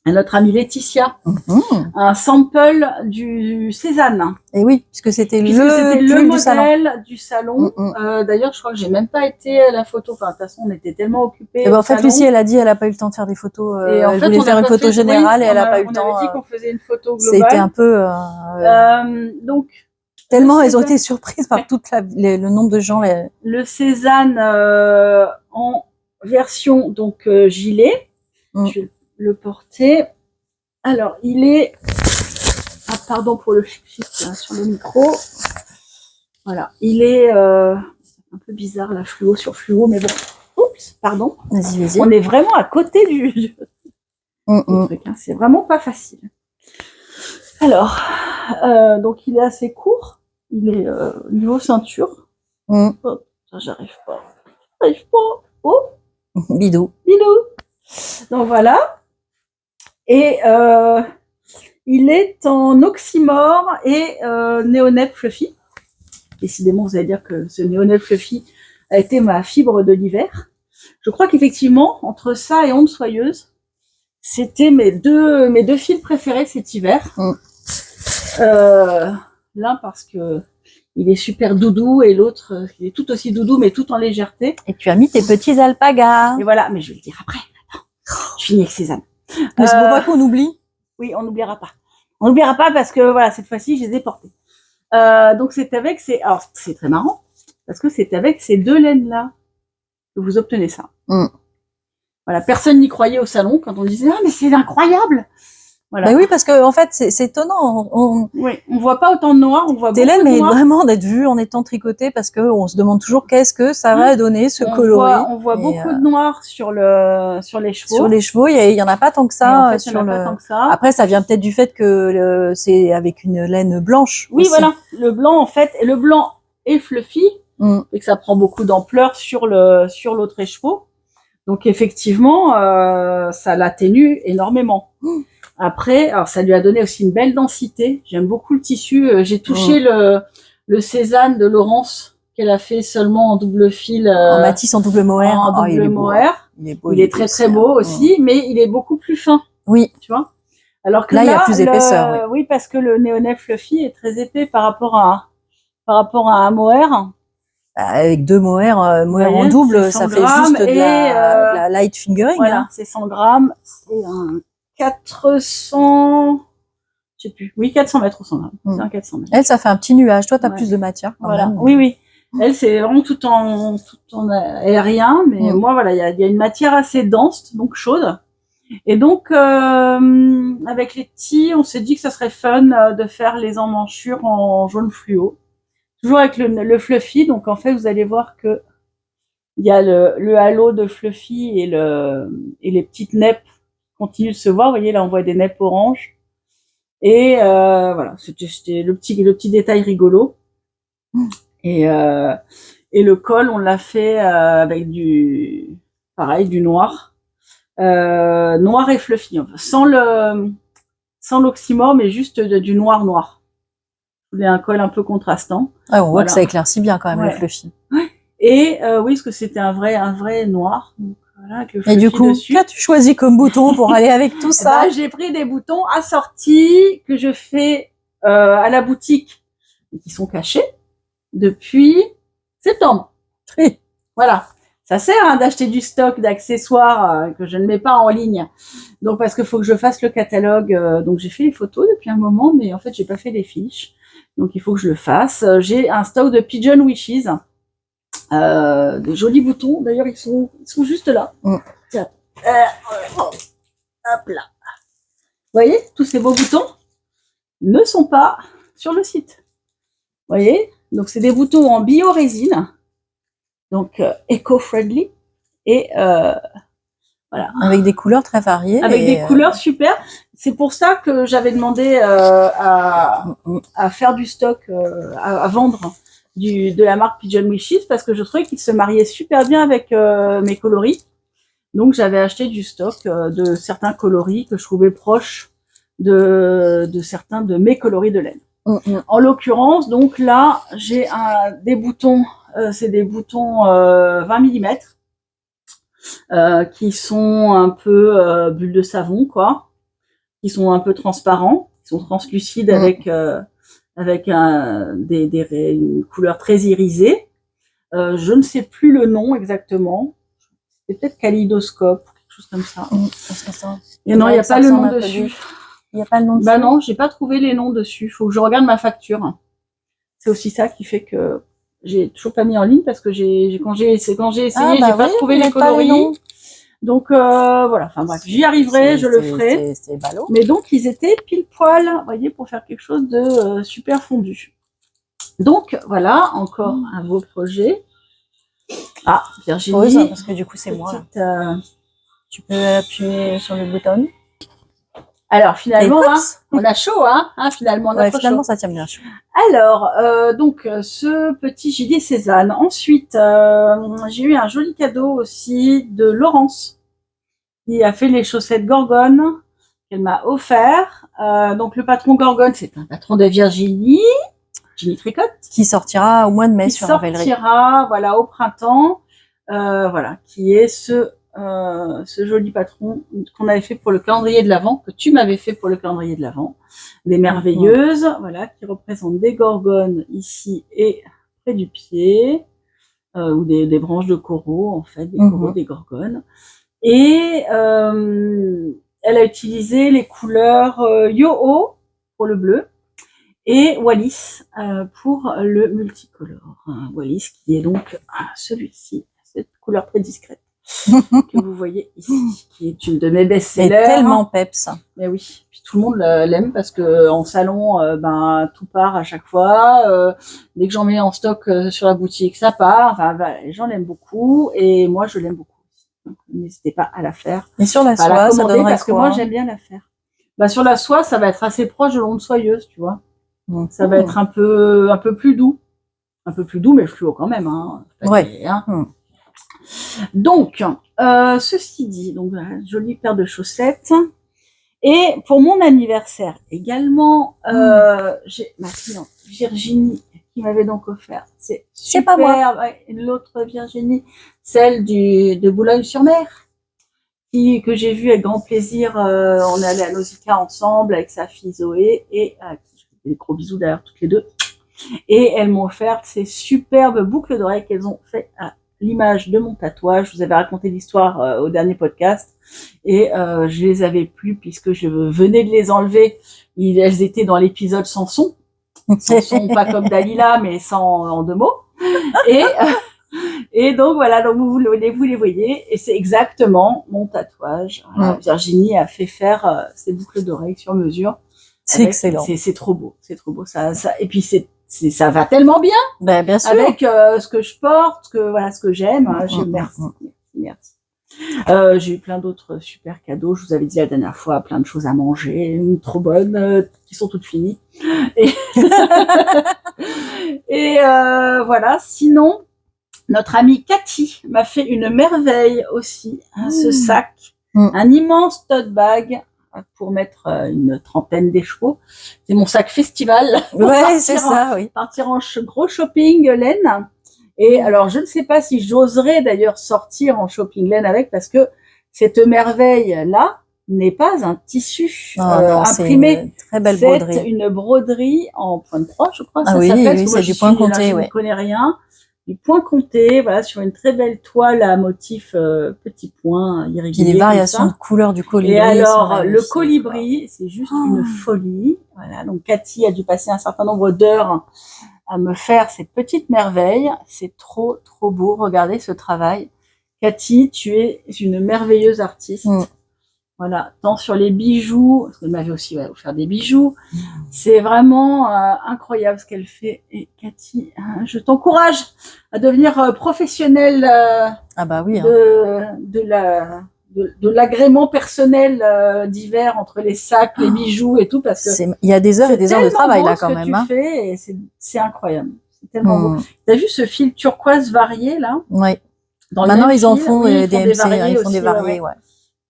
à notre amie Laetitia un sample du Cézanne. Et oui, puisque c'était le modèle du salon. D'ailleurs, je crois que j'ai même pas été à la photo. Enfin, de toute façon, on était tellement occupés. Et ben, en fait, Lucie, elle a dit, elle a pas eu le temps de faire des photos. Et en fait, elle voulait faire une photo générale et elle a pas eu le temps. On avait dit qu'on faisait une photo globale. C'était un peu. Donc. Tellement elles ont été surprises par tout le nombre de gens. Le Cézanne en version donc gilet. Je vais le porter. Alors, il est. Ah, pardon pour le shift sur le micro. Voilà, il est un peu bizarre la fluo sur fluo, mais bon. Oups, pardon. Vas-y. On est vraiment à côté du truc, hein. C'est vraiment pas facile. Alors, donc il est assez court. Il est niveau ceinture. Oh, ça, j'arrive pas. Oh, bidou. Donc voilà. Et il est en oxymore et néonep fluffy. Décidément, vous allez dire que ce néonep fluffy a été ma fibre de l'hiver. Je crois qu'effectivement, entre ça et onde soyeuse, c'était mes deux fils préférés cet hiver. L'un parce que il est super doudou et l'autre il est tout aussi doudou mais tout en légèreté. Et tu as mis tes petits alpagas. Et voilà, mais je vais le dire après. Attends, je finis avec Cézanne. Mais c'est pour pas qu'on oublie. Oui, on n'oubliera pas. On n'oubliera pas parce que voilà, cette fois-ci, je les ai portés. Donc c'est avec ces. Alors c'est très marrant parce que c'est avec ces deux laines-là que vous obtenez ça. Voilà, personne n'y croyait au salon quand on disait ah mais c'est incroyable. Voilà. Ben oui, parce que en fait, c'est étonnant. Oui, on voit pas autant de noir, on voit beaucoup de noir. Hélène mérite vraiment d'être vue en étant tricotée parce que on se demande toujours qu'est-ce que ça va donner ce coloris. On voit beaucoup de noir sur les chevaux. Sur les chevaux, il y en a pas tant que ça. En fait, pas tant que ça. Après, ça vient peut-être du fait que c'est avec une laine blanche. Oui, aussi. Voilà, le blanc en fait, et le blanc est fluffy et que ça prend beaucoup d'ampleur sur l'autre écheveau. Donc effectivement, ça l'atténue énormément. Après, alors ça lui a donné aussi une belle densité. J'aime beaucoup le tissu. J'ai touché le Cézanne de Laurence qu'elle a fait seulement en double fil. En Matisse en double mohair. En double mohair. Il est très très beau aussi, mais il est beaucoup plus fin. Oui. Tu vois. Alors que là, il y a plus d'épaisseur. Oui, parce que le néonef fluffy est très épais par rapport à un mohair. Avec deux mohair en double, ça fait juste de la light fingering. Voilà, hein. C'est 100 grammes. C'est un 400, je sais plus. Oui, 400 mètres ou 100 grammes. C'est un 400 mètres. Elle, ça fait un petit nuage. Toi, t'as plus de matière. Voilà. Même. Oui. Elle, c'est vraiment tout en aérien. Mais moi, voilà, il y a une matière assez dense, donc chaude. Et donc, avec les petits, on s'est dit que ça serait fun de faire les emmanchures en jaune fluo. Toujours avec le fluffy. Donc, en fait, vous allez voir que il y a le halo de fluffy et les petites neppes continue de se voir. Vous voyez, là, on voit des neppes oranges. Et voilà, c'était le petit détail rigolo. Et le col, on l'a fait avec du noir. Noir et fluffy. Sans l'oxymore, mais juste du noir. Il y a un col un peu contrastant. Ouais, on voit que ça éclaircit bien quand même, le fluffy. Ouais. Et oui, parce que c'était un vrai noir. Donc, voilà, et du coup, qu'as-tu choisi comme bouton pour aller avec tout ça? J'ai pris des boutons assortis que je fais à la boutique et qui sont cachés depuis septembre. Oui. Voilà. Ça sert d'acheter du stock d'accessoires que je ne mets pas en ligne. Donc parce qu'il faut que je fasse le catalogue. Donc j'ai fait les photos depuis un moment, mais en fait j'ai pas fait les fiches. Donc il faut que je le fasse. J'ai un stock de Pigeon Wishes. Des jolis boutons, d'ailleurs ils sont juste là. Tiens. Hop là. Vous voyez, tous ces beaux boutons ne sont pas sur le site. Vous voyez, donc c'est des boutons en bio-résine, donc éco-friendly et voilà. Avec des couleurs très variées. Avec des couleurs super. C'est pour ça que j'avais demandé à faire du stock, à vendre de la marque Pigeon Wishes parce que je trouvais qu'il se mariait super bien avec mes coloris. Donc j'avais acheté du stock de certains coloris que je trouvais proches de certains de mes coloris de laine. En l'occurrence, donc là, j'ai des boutons, c'est des boutons 20 mm qui sont un peu bulles de savon, quoi, qui sont un peu transparents, qui sont translucides avec une couleur très irisée. Je ne sais plus le nom exactement. C'est peut-être Kaléidoscope, quelque chose comme ça. Et non, il n'y a pas le nom dessus. Il n'y a pas le nom dessus. Bah non, j'ai pas trouvé les noms dessus. Faut que je regarde ma facture. C'est aussi ça qui fait que j'ai toujours pas mis en ligne parce que quand j'ai essayé, j'ai pas trouvé les coloris. Donc voilà, enfin bref, j'y arriverai, je le ferai. C'est ballot. Mais donc ils étaient pile poil, vous voyez, pour faire quelque chose de super fondu. Donc voilà, encore un beau projet. Ah, Virginie. Pause, parce que du coup c'est moi. Tu peux appuyer sur le bouton. Alors finalement, on a chaud, finalement, on a trop finalement chaud. ça tient bien chaud. Alors, donc ce petit gilet Cézanne. Ensuite, j'ai eu un joli cadeau aussi de Laurence, qui a fait les chaussettes Gorgone, qu'elle m'a offert. Donc le patron Gorgone, c'est un patron de Virginie Tricotte. Qui sortira au mois de mai sur Ravelry. Qui sortira, voilà, au printemps. Voilà, qui est ce joli patron qu'on avait fait pour le calendrier de l'Avent, que tu m'avais fait pour le calendrier de l'Avent, des merveilleuses, voilà, qui représentent des gorgones ici et près du pied, ou des branches de coraux, en fait, des coraux, des gorgones. Et elle a utilisé les couleurs Yoho pour le bleu et Wallis pour le multicolore. Wallis qui est donc celui-ci, cette couleur très discrète que vous voyez ici, qui est une de mes best-sellers. C'est tellement peps. Mais oui, puis tout le monde l'aime parce que en salon, tout part à chaque fois. Dès que j'en mets en stock sur la boutique, ça part. Enfin, les gens l'aiment beaucoup et moi je l'aime beaucoup. Donc, n'hésitez pas à la faire. Et sur la soie, ça donnerait parce que moi j'aime bien la faire. Sur la soie, ça va être assez proche de l'onde soyeuse, tu vois. Ça va être un peu plus doux. Un peu plus doux, mais fluo quand même. Ouais. Donc, ceci dit, donc jolie paire de chaussettes. Et pour mon anniversaire également, j'ai ma cliente Virginie qui m'avait donc offert. C'est pas moi. L'autre Virginie, celle de Boulogne-sur-Mer, que j'ai vue avec grand plaisir. On est allé à Nausicaa ensemble avec sa fille Zoé et des gros bisous d'ailleurs toutes les deux. Et elles m'ont offert ces superbes boucles d'oreilles qu'elles ont fait à l'image de mon tatouage. Je vous avais raconté l'histoire au dernier podcast et je les avais plus puisque je venais de les enlever. Elles étaient dans l'épisode sans son, pas comme Dalila mais en 2 mots. Et donc voilà, donc vous les voyez et c'est exactement mon tatouage. Voilà, Virginie a fait faire ces boucles d'oreilles sur mesure. C'est excellent. C'est trop beau, ça et puis ça va tellement bien. Bien sûr. Avec ce que je porte, ce que j'aime. Merci. J'ai eu plein d'autres super cadeaux. Je vous avais dit la dernière fois, plein de choses à manger, trop bonnes, qui sont toutes finies. Et voilà. Sinon, notre amie Cathy m'a fait une merveille aussi. Ce sac, un immense tote bag pour mettre une trentaine d'échevaux. C'est mon sac festival. Ouais, c'est ça, oui. Partir en gros shopping laine. Et alors, je ne sais pas si j'oserais d'ailleurs sortir en shopping laine avec parce que cette merveille-là n'est pas un tissu imprimé. C'est une très belle broderie. C'est une broderie en point de croix, je crois. Ah oui, c'est du point compté, Je ne connais rien. Du point compté, voilà, sur une très belle toile à motif petit point irrégulier. Puis les variations de couleurs du colibri. Et alors, le colibri, c'est juste une folie. Voilà, donc Cathy a dû passer un certain nombre d'heures à me faire cette petite merveille. C'est trop, trop beau. Regardez ce travail. Cathy, tu es une merveilleuse artiste. Voilà, tant sur les bijoux, parce qu'elle m'avait aussi offert des bijoux. C'est vraiment incroyable ce qu'elle fait. Et Cathy, je t'encourage à devenir professionnelle de l'agrément personnel divers entre les sacs, les bijoux et tout, parce que il y a des heures et des heures de travail là quand même. Tu fais et c'est incroyable. C'est tellement beau. T'as vu ce fil turquoise varié, là? Ouais. Dans le Maintenant, même ils en fil, font oui, des MC, ils font aussi, des variés, ouais.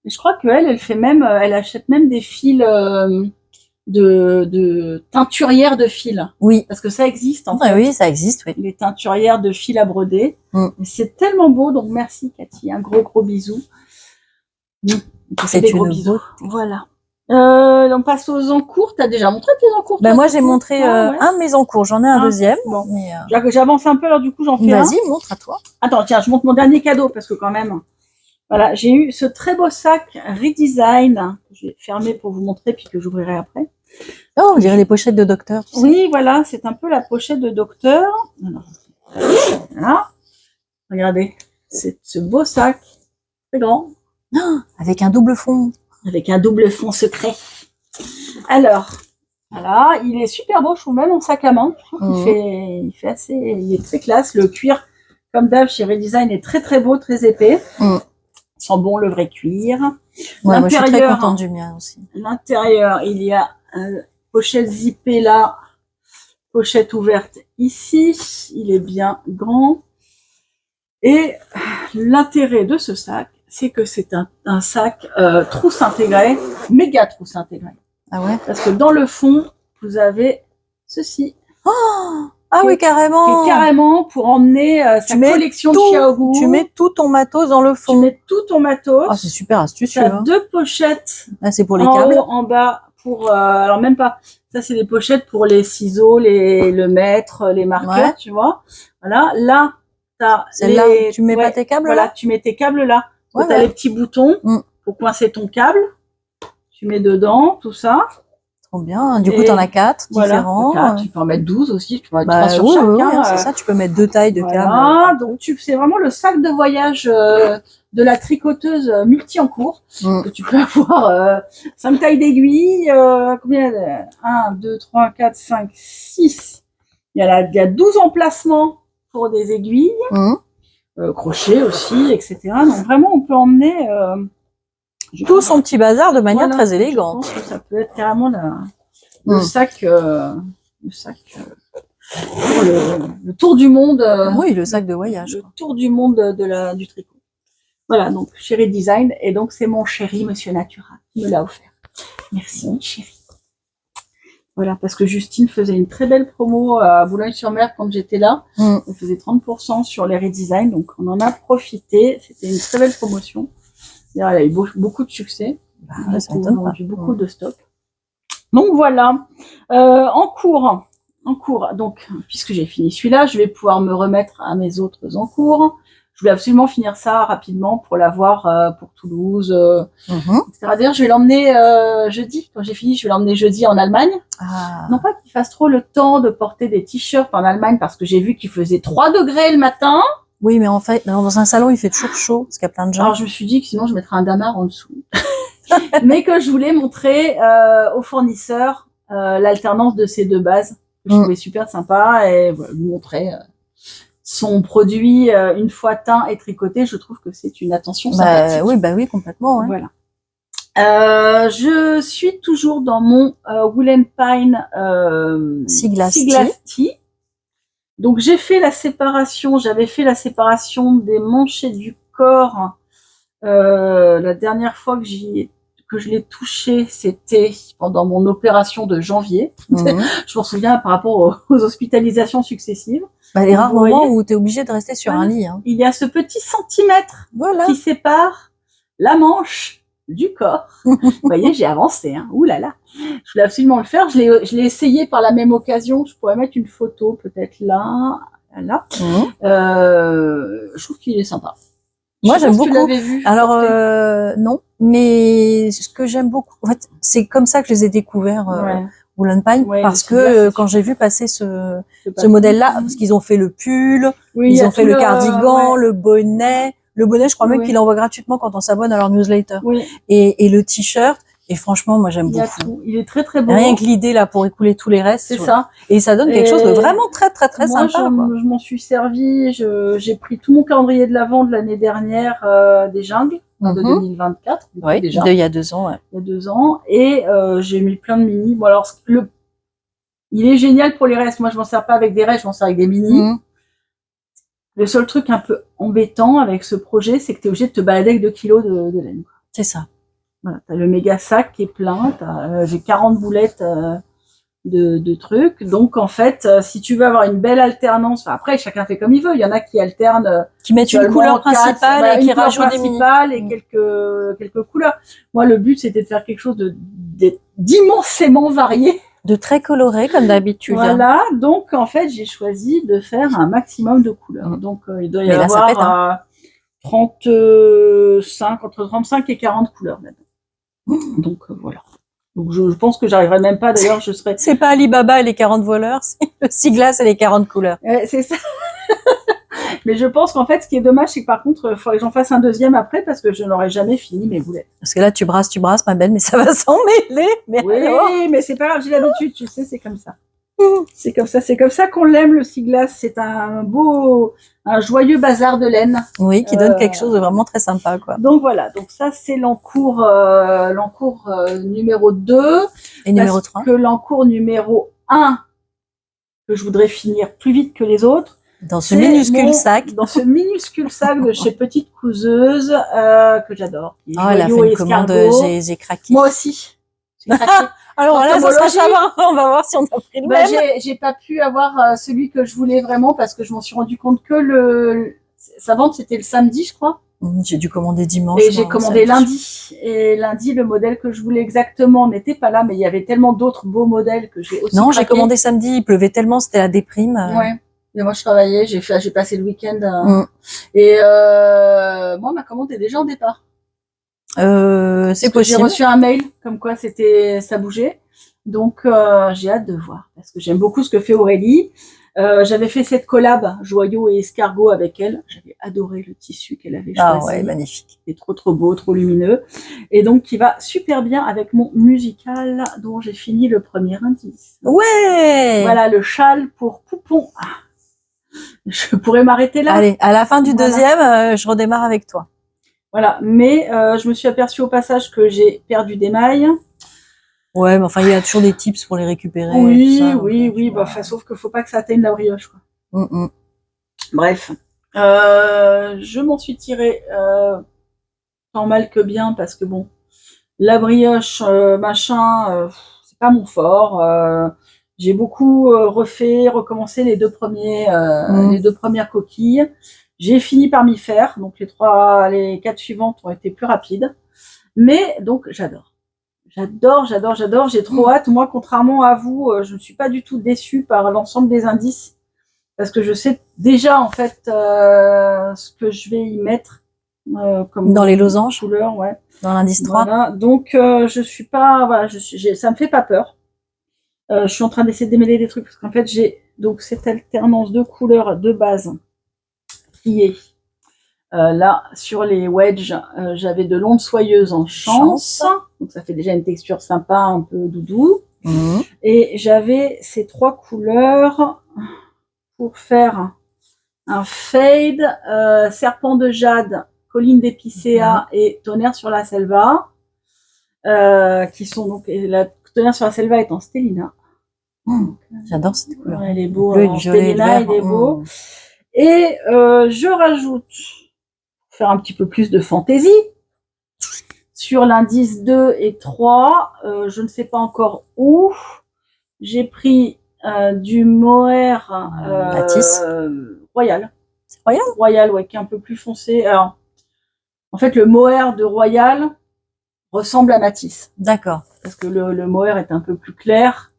Et je crois qu'elle, elle fait même, elle achète même des fils de teinturières de fils. Oui. Parce que ça existe, en Ouais, fait. oui, ça existe, oui. Les teinturières de fils à broder. C'est tellement beau, donc merci, Cathy. Un gros bisou. C'est une beauté. Voilà. On passe aux encours. T'as déjà montré tes encours? Ben moi, j'ai montré un de mes encours. J'en ai un deuxième. Bon. Mais j'avance un peu, alors du coup, j'en fais un. Vas-y, montre à toi. Attends, tiens, je montre mon dernier cadeau, parce que quand même... Voilà, j'ai eu ce très beau sac Redesign. Je vais fermer pour vous montrer, puis que j'ouvrirai après. Oh, on dirait les pochettes de docteur. Tu sais. Oui, voilà, c'est un peu la pochette de docteur. Voilà. Regardez, c'est ce beau sac. C'est grand. Oh, avec un double fond. Avec un double fond secret. Alors, voilà, il est super beau, je trouve, même en sac à main. Il fait assez, il est très classe. Le cuir, comme d'hab, chez Redesign, est très beau, très épais. Sent bon le vrai cuir. Ouais, moi je suis très contente du mien aussi. L'intérieur, il y a une pochette zippée là, pochette ouverte ici. Il est bien grand. Et l'intérêt de ce sac, c'est que c'est un sac trousse intégrée, méga trousse intégrée. Ah ouais? Parce que dans le fond, vous avez ceci. Oh, ah oui, carrément. Qui est carrément pour emmener sa collection de Xiaogu. Tu mets tout ton matos dans le fond. Tu mets tout ton matos. Oh, c'est super astucieux. Tu as deux pochettes. Ah, c'est pour les en câbles. haut, en bas, pour alors même pas. Ça, c'est les pochettes pour les ciseaux, le mètre, les marqueurs, tu vois. Voilà. Là, t'as celle-là, tu mets pas tes câbles voilà, là. tu mets tes câbles là. T'as les petits boutons pour coincer ton câble. Tu mets dedans tout ça. Trop bien. Du coup, t'en as 4 différents. 4, tu peux en mettre 12 aussi. Tu peux en mettre 3 sur chaque. C'est ça. Tu peux mettre 2 tailles de câbles. Voilà. Donc, c'est vraiment le sac de voyage de la tricoteuse multi-encours. Tu peux avoir 5 tailles d'aiguilles. Combien? 1, 2, 3, 4, 5, 6. Il y a 12 emplacements pour des aiguilles. Crochets aussi, etc. Donc, vraiment, on peut emmener... tout son petit bazar de manière très élégante. Je pense que ça peut être carrément le sac, pour le tour du monde. Oui, le sac de voyage. Le tour du monde du tricot. Voilà, donc chéri Design, et donc c'est mon chéri Monsieur Natura qui me l'a offert. Merci chéri. Voilà, parce que Justine faisait une très belle promo à Boulogne-sur-Mer quand j'étais là. Elle faisait 30% sur les redesigns, donc on en a profité. C'était une très belle promotion. D'ailleurs, elle a eu beaucoup de succès. Elle a vendu beaucoup de stock. Donc voilà, en cours. Donc, puisque j'ai fini celui-là, je vais pouvoir me remettre à mes autres en cours. Je voulais absolument finir ça rapidement pour l'avoir pour Toulouse, etc. D'ailleurs, je vais l'emmener jeudi. Quand j'ai fini, je vais l'emmener jeudi en Allemagne. Non pas qu'il fasse trop le temps de porter des t-shirts en Allemagne, parce que j'ai vu qu'il faisait 3 degrés le matin. Oui, mais en fait, dans un salon, il fait toujours chaud, parce qu'il y a plein de gens. Alors, je me suis dit que sinon, je mettrais un damar en dessous. Mais que je voulais montrer aux fournisseurs l'alternance de ces deux bases, que je trouvais super sympa, et voilà, lui montrer son produit une fois teint et tricoté. Je trouve que c'est une attention sympathique. Oui, complètement. Ouais. Voilà. Je suis toujours dans mon Wool Pine Siglasty. Donc j'ai fait la séparation, j'avais fait la séparation des manches et du corps la dernière fois que je l'ai touché, c'était pendant mon opération de janvier. Je m'en souviens par rapport aux hospitalisations successibles. Les rares moments où tu es obligé de rester sur un lit. Il y a ce petit centimètre qui sépare la manche du corps. Vous voyez, j'ai avancé. Ouh là là. Je voulais absolument le faire. Je l'ai essayé par la même occasion. Je pourrais mettre une photo peut-être là. Je trouve qu'il est sympa. Moi, j'aime beaucoup. Alors, non, mais ce que j'aime beaucoup, en fait, c'est comme ça que je les ai découverts, Wool Pine, parce que quand j'ai vu passer ce modèle-là, parce qu'ils ont fait le pull, ils ont fait le cardigan, le bonnet. Le bonnet, je crois même qu'ils l'envoient gratuitement quand on s'abonne à leur newsletter. Et le t-shirt. Et franchement, moi, j'aime beaucoup. Il est très, très beau. Rien que l'idée, là, pour écouler tous les restes. C'est ça. Et ça donne quelque chose de vraiment très, très, très sympa. Moi, je m'en suis servi. J'ai pris tout mon calendrier de l'Avent de l'année dernière, des jungles, de 2024. Oui, déjà. Il y a 2 ans, Il y a 2 ans. Et j'ai mis plein de mini. Bon, alors, Il est génial pour les restes. Moi, je m'en sers pas avec des restes, je m'en sers avec des mini. Le seul truc un peu embêtant avec ce projet, c'est que tu es obligé de te balader avec 2 kilos de laine. C'est ça. Voilà, tu as le méga sac qui est plein. J'ai 40 boulettes de trucs. Donc, en fait, si tu veux avoir une belle alternance, après, chacun fait comme il veut. Il y en a qui alternent. Qui mettent une couleur principale et qui rajoutent des mini. Et quelques couleurs. Moi, le but, c'était de faire quelque chose d'immensément varié. De très coloré, comme d'habitude. Voilà, donc en fait, j'ai choisi de faire un maximum de couleurs. Donc, il doit y avoir 35, entre 35 et 40 couleurs maintenant. Donc, voilà. Donc, je pense que j'arriverai même pas, d'ailleurs, je serai... C'est pas Alibaba et les 40 voleurs, c'est le Siglas et les 40 couleurs. C'est ça. Mais je pense qu'en fait, ce qui est dommage, c'est que par contre, il faudrait que j'en fasse un deuxième après parce que je n'aurais jamais fini mes boulettes. Parce que là, tu brasses, ma belle, mais ça va s'en mêler. Mais oui, alors... mais c'est pas grave, j'ai l'habitude, tu sais, c'est comme ça. C'est comme ça qu'on l'aime, le Siglas. C'est un joyeux bazar de laine. Oui, qui donne quelque chose de vraiment très sympa, quoi. Donc voilà, donc ça c'est l'encours numéro 2. Et numéro 3. Parce que l'encours numéro 1, que je voudrais finir plus vite que les autres, dans ce minuscule sac. Dans ce minuscule sac de chez Petite Couseuse, que j'adore. Oh, elle a fait une commande, j'ai craqué. Moi aussi. J'ai craqué. Alors là, ça sera ça, on va voir si on a pris le même. J'ai pas pu avoir celui que je voulais vraiment parce que je m'en suis rendu compte que sa vente c'était le samedi, je crois. J'ai dû commander dimanche. Et j'ai commandé lundi. Et lundi, le modèle que je voulais exactement n'était pas là, mais il y avait tellement d'autres beaux modèles que j'ai aussi. Non, j'ai commandé samedi, il pleuvait tellement, c'était la déprime. Ouais. Et moi, je travaillais, j'ai passé le week-end. Et moi, ma commande est déjà en départ. C'est possible. J'ai reçu un mail comme quoi ça bougeait. Donc, j'ai hâte de voir parce que j'aime beaucoup ce que fait Aurélie. J'avais fait cette collab joyaux et escargot avec elle. J'avais adoré le tissu qu'elle avait choisi. Ah ouais, magnifique. Il est trop beau, trop lumineux. Et donc, qui va super bien avec mon musical dont j'ai fini le premier indice. Ouais! Voilà, le châle pour poupon. Je pourrais m'arrêter là. Allez, à la fin du deuxième, je redémarre avec toi. Voilà, mais je me suis aperçue au passage que j'ai perdu des mailles. Ouais, mais enfin, il y a toujours des tips pour les récupérer. Oui, ça, oui, bah, sauf qu'il faut pas que ça atteigne la brioche, quoi. Bref, je m'en suis tirée tant mal que bien parce que bon, la brioche, c'est pas mon fort. J'ai beaucoup recommencé les deux premières coquilles. J'ai fini par m'y faire, donc les 4 suivantes ont été plus rapides. Mais donc j'adore. J'ai trop hâte. Moi, contrairement à vous, je ne suis pas du tout déçue par l'ensemble des indices parce que je sais déjà en fait ce que je vais y mettre comme dans les losanges, couleurs, ouais. Dans l'indice 3. Voilà. Donc je suis pas, voilà, ça me fait pas peur. Je suis en train d'essayer de démêler des trucs parce qu'en fait j'ai donc cette alternance de couleurs de base qui est là, sur les wedges, j'avais de l'onde soyeuse en chance. Donc, ça fait déjà une texture sympa, un peu doudou. Et j'avais ces 3 couleurs pour faire un fade, serpent de jade, colline d'épicéa et tonnerre sur la selva. Qui sont donc, la tonnerre sur la selva est en stellina. J'adore cette couleur. Elle est beau. En stellina, il est beau. Et je rajoute, pour faire un petit peu plus de fantaisie, sur l'indice 2 et 3, je ne sais pas encore où, j'ai pris du mohair royal. C'est royal ? Royal, ouais, qui est un peu plus foncé. Alors, en fait, le mohair de royal ressemble à Matisse. D'accord. Parce que le mohair est un peu plus clair.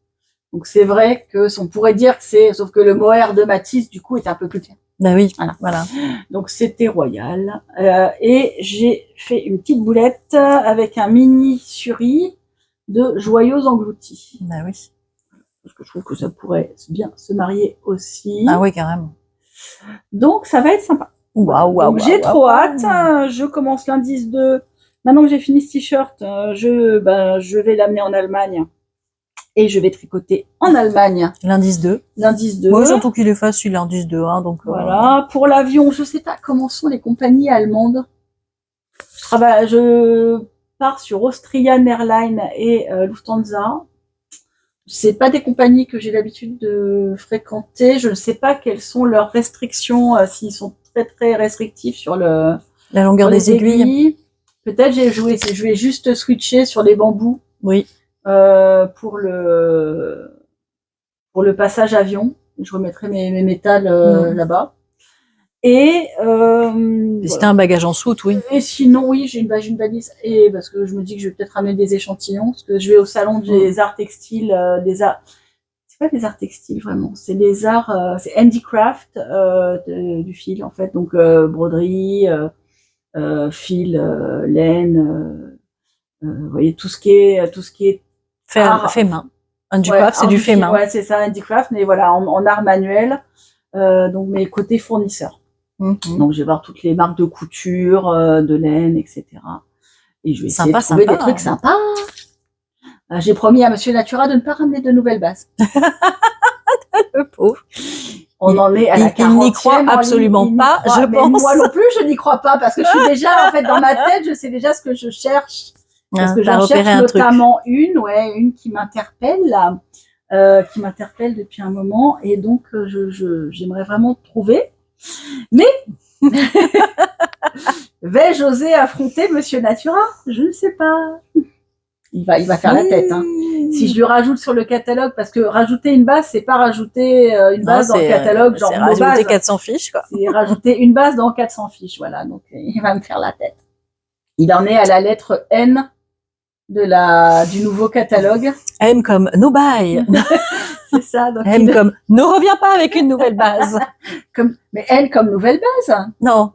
Donc c'est vrai que on pourrait dire que sauf que le mohair de Matisse, du coup, est un peu plus clair. Ben oui, voilà. Donc c'était royal. Et j'ai fait une petite boulette avec un mini suri de joyaux engloutis. Ben oui. Parce que je trouve que ça pourrait bien se marier aussi. Ah oui, carrément. Donc ça va être sympa. Waouh, j'ai trop hâte. Je commence l'indice 2. Maintenant que j'ai fini ce t-shirt, je vais l'amener en Allemagne. Et je vais tricoter en Allemagne. L'indice 2. L'indice 2. Moi, surtout qu'il est facile, l'indice 2. Hein, donc, voilà. Pour l'avion, je sais pas comment sont les compagnies allemandes. Je pars sur Austrian Airlines et Lufthansa. C'est pas des compagnies que j'ai l'habitude de fréquenter. Je ne sais pas quelles sont leurs restrictions, s'ils sont très très restrictifs sur La longueur sur des les aiguilles. aiguilles. Peut-être je vais juste switcher sur les bambous Oui. pour le passage avion. Je remettrai mes métals là-bas. Et Si t'as un bagage en soute, oui. Et sinon, oui, j'ai une valise. Et parce que je me dis que je vais peut-être ramener des échantillons, parce que je vais au salon des arts textiles, des arts. C'est pas des arts textiles vraiment, c'est des arts, c'est handicraft du fil en fait, donc broderie, fil, laine, vous voyez tout ce qui est art, Fait main. ouais, Handicraft, c'est art du du fait fil, main. ouais, c'est ça, handicraft, mais voilà, en art manuel, donc mes côtés fournisseurs. Donc je vais voir toutes les marques de couture, de laine, etc. Et je vais essayer de trouver des trucs sympas. J'ai promis à Monsieur Natura de ne pas ramener de nouvelles bases. Le pauvre. On en est à la 40e. Il n'y croit absolument pas, je pense. Moi non plus, je n'y crois pas parce que je suis déjà, en fait, dans ma tête, je sais déjà ce que je cherche. Parce que j'en cherche notamment une qui m'interpelle là, qui m'interpelle depuis un moment, et donc j'aimerais vraiment trouver. Mais vais-je oser affronter Monsieur Natura? Je ne sais pas. Il va faire la tête. Hein. Si je lui rajoute sur le catalogue, parce que rajouter une base, c'est pas rajouter une base dans le catalogue, genre c'est rajouter 400 fiches, quoi. C'est rajouter une base dans 400 fiches, voilà. Donc il va me faire la tête. Il en est à la lettre N du nouveau catalogue. M comme no buy. C'est ça. Donc M comme ne reviens pas avec une nouvelle base. Mais N comme nouvelle base. Non.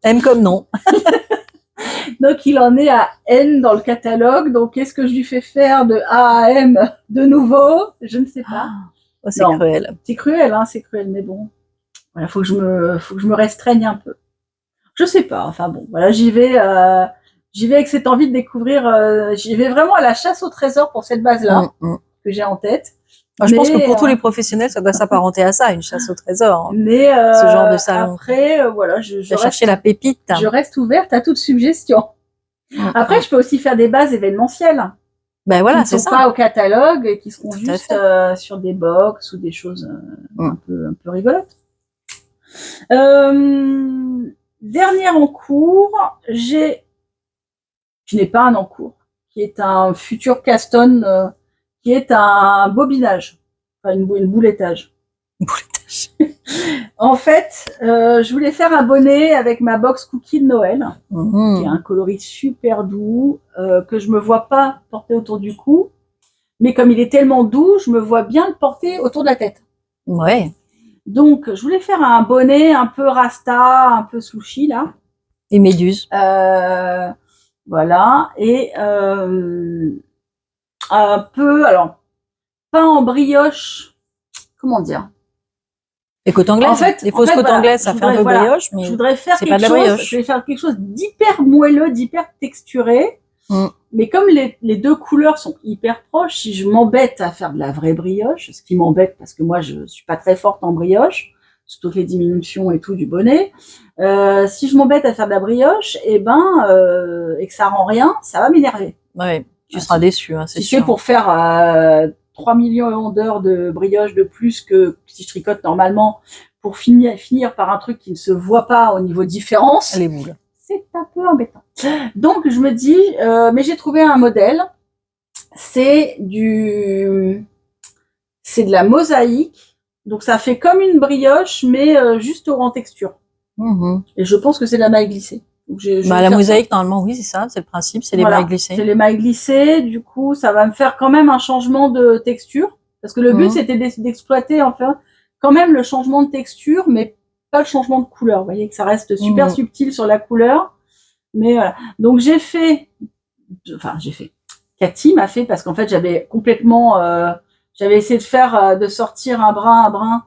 M comme non. Donc il en est à N dans le catalogue. Donc qu'est-ce que je lui fais faire de A à M de nouveau? Je ne sais pas. Oh, c'est cruel. C'est cruel, hein, c'est cruel, mais bon. Voilà, faut que je me restreigne un peu. Je sais pas. Enfin bon, voilà, j'y vais avec cette envie de découvrir. J'y vais vraiment à la chasse au trésor pour cette base-là que j'ai en tête. Je pense que pour tous les professionnels, ça doit s'apparenter à ça, une chasse au trésor. Mais ce genre de salon. Après, voilà, je reste chercher la pépite. Je reste ouverte à toute suggestion. Après, je peux aussi faire des bases événementielles. Ben voilà, c'est ça. Qui ne sont pas au catalogue et qui seront juste sur des box ou des choses un peu rigolotes. Dernière en cours, qui n'est pas un en cours, qui est un futur caston, qui est un bobinage, enfin une boulettage. Boulettage. En fait, je voulais faire un bonnet avec ma box cookie de Noël, qui est un coloris super doux, que je me vois pas porter autour du cou, mais comme il est tellement doux, je me vois bien le porter autour de la tête. Ouais. Donc, je voulais faire un bonnet un peu rasta, un peu sushi, là. Et méduse. Voilà. Et un peu, alors, pas en brioche, comment dire? Les côtes anglaises. En fait, les fausses côtes anglaises, ça fait un peu brioche, mais je voudrais faire c'est pas de la brioche. Je vais faire quelque chose d'hyper moelleux, d'hyper texturé. Mais comme les deux couleurs sont hyper proches, si je m'embête à faire de la vraie brioche, ce qui m'embête parce que moi je suis pas très forte en brioche, sur toutes les diminutions et tout du bonnet, si je m'embête à faire de la brioche, et que ça rend rien, ça va m'énerver. Ouais, tu seras déçu, hein, c'est sûr. Si c'est pour faire 3 millions d'heures de brioche de plus que si je tricote normalement, pour finir par un truc qui ne se voit pas au niveau différence. Les boules. C'est un peu embêtant. Donc je me dis, mais j'ai trouvé un modèle. C'est de la mosaïque. Donc ça fait comme une brioche, mais juste en texture. Et je pense que c'est de la maille glissée. Donc, la mosaïque, normalement, oui, c'est ça, c'est le principe, c'est les mailles glissées. C'est les mailles glissées. Du coup, ça va me faire quand même un changement de texture. Parce que le but, c'était d'exploiter, enfin, quand même le changement de texture, mais pas le changement de couleur. Vous voyez que ça reste super subtil sur la couleur. Mais voilà. Donc Cathy m'a fait, parce qu'en fait j'avais complètement j'avais essayé de sortir un brin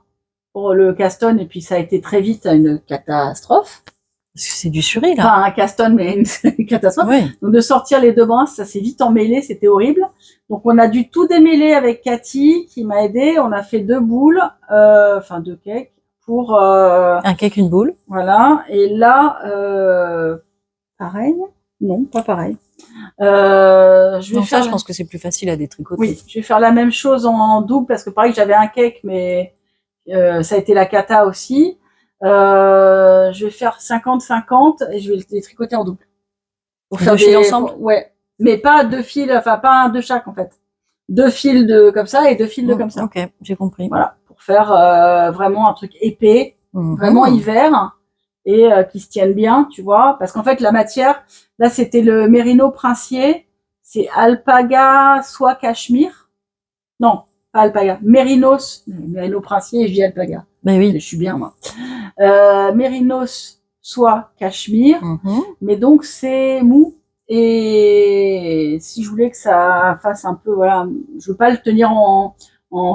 pour le caston, et puis ça a été très vite une catastrophe. Parce que c'est du suri, là. Pas un caston, mais une catastrophe. Oui. Donc de sortir les deux brins, ça s'est vite emmêlé, c'était horrible. Donc on a dû tout démêler avec Cathy qui m'a aidé. On a fait 2 boules, enfin 2 cakes pour un cake, une boule. Voilà. Et là pareil. Non, pas pareil. Je vais Non, faire. ça, je pense que c'est plus facile à détricoter. Oui, je vais faire la même chose en double parce que pareil, j'avais un cake, mais ça a été la cata aussi. Je vais faire 50-50 et je vais les tricoter en double. Pour faire Deux fils ensemble. Ouais, mais pas deux fils, enfin pas un de chaque en fait. Deux fils de comme ça et deux fils de comme ça. Ok, j'ai compris. Voilà, pour faire vraiment un truc épais, vraiment hiver et qui se tienne bien, tu vois. Parce qu'en fait, la matière, là, c'était le mérino princier, c'est alpaga soit cachemire. Non, pas alpaga, mérinos, mérino princier, et je dis alpaga. Ben oui. Je suis bien, moi. Mérinos soit cachemire, mais donc c'est mou. Et si je voulais que ça fasse un peu, voilà, je veux pas le tenir en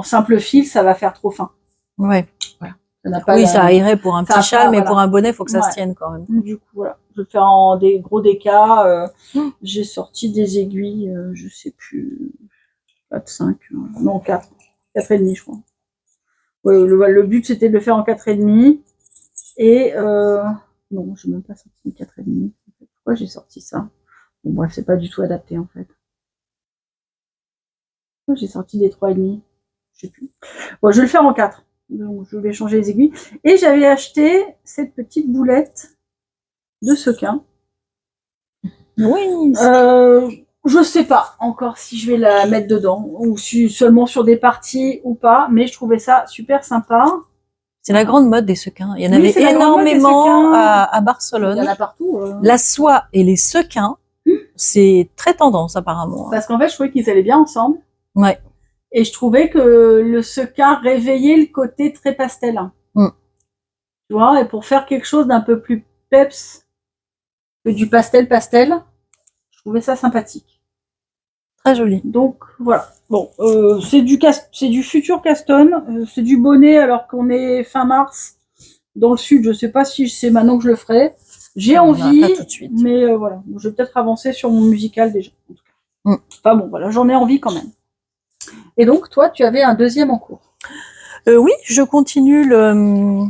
simple fil, ça va faire trop fin. Ouais. Voilà. Ça pas oui, ça irait pour un petit châle, mais voilà. pour un bonnet, il faut que ça se tienne quand même. Du coup, voilà. Je vais le faire en des gros décas. J'ai sorti des aiguilles, je sais plus, 4, 5, non 4, 4,5 je crois. Ouais, le but c'était de le faire en 4,5. Et non, je n'ai même pas sorti une 4,5. Pourquoi j'ai sorti ça? Bon, bref, c'est pas du tout adapté en fait. Pourquoi j'ai sorti des 3,5? Je sais plus. Bon, je vais le faire en 4. Donc, je vais changer les aiguilles. Et j'avais acheté cette petite boulette de sequin. Oui. Je sais pas encore si je vais la mettre dedans ou si seulement sur des parties ou pas, mais je trouvais ça super sympa. C'est la grande mode des sequins. Il y en avait énormément à Barcelone. Il y en a partout. La soie et les sequins, c'est très tendance apparemment. Parce qu'en fait, je trouvais qu'ils allaient bien ensemble. Ouais. Et je trouvais que le sequin réveillait le côté très pastel. Tu vois, et pour faire quelque chose d'un peu plus peps que du pastel, je trouvais ça sympathique. Très joli. Donc voilà. Bon, c'est du futur Caston, c'est du bonnet alors qu'on est fin mars dans le sud. Je sais pas si c'est maintenant que je le ferai. J'ai envie, pas tout de suite. mais voilà, je vais peut-être avancer sur mon musical déjà. En tout cas. Enfin bon, voilà, j'en ai envie quand même. Et donc toi, tu avais un deuxième en cours. Oui, je continue le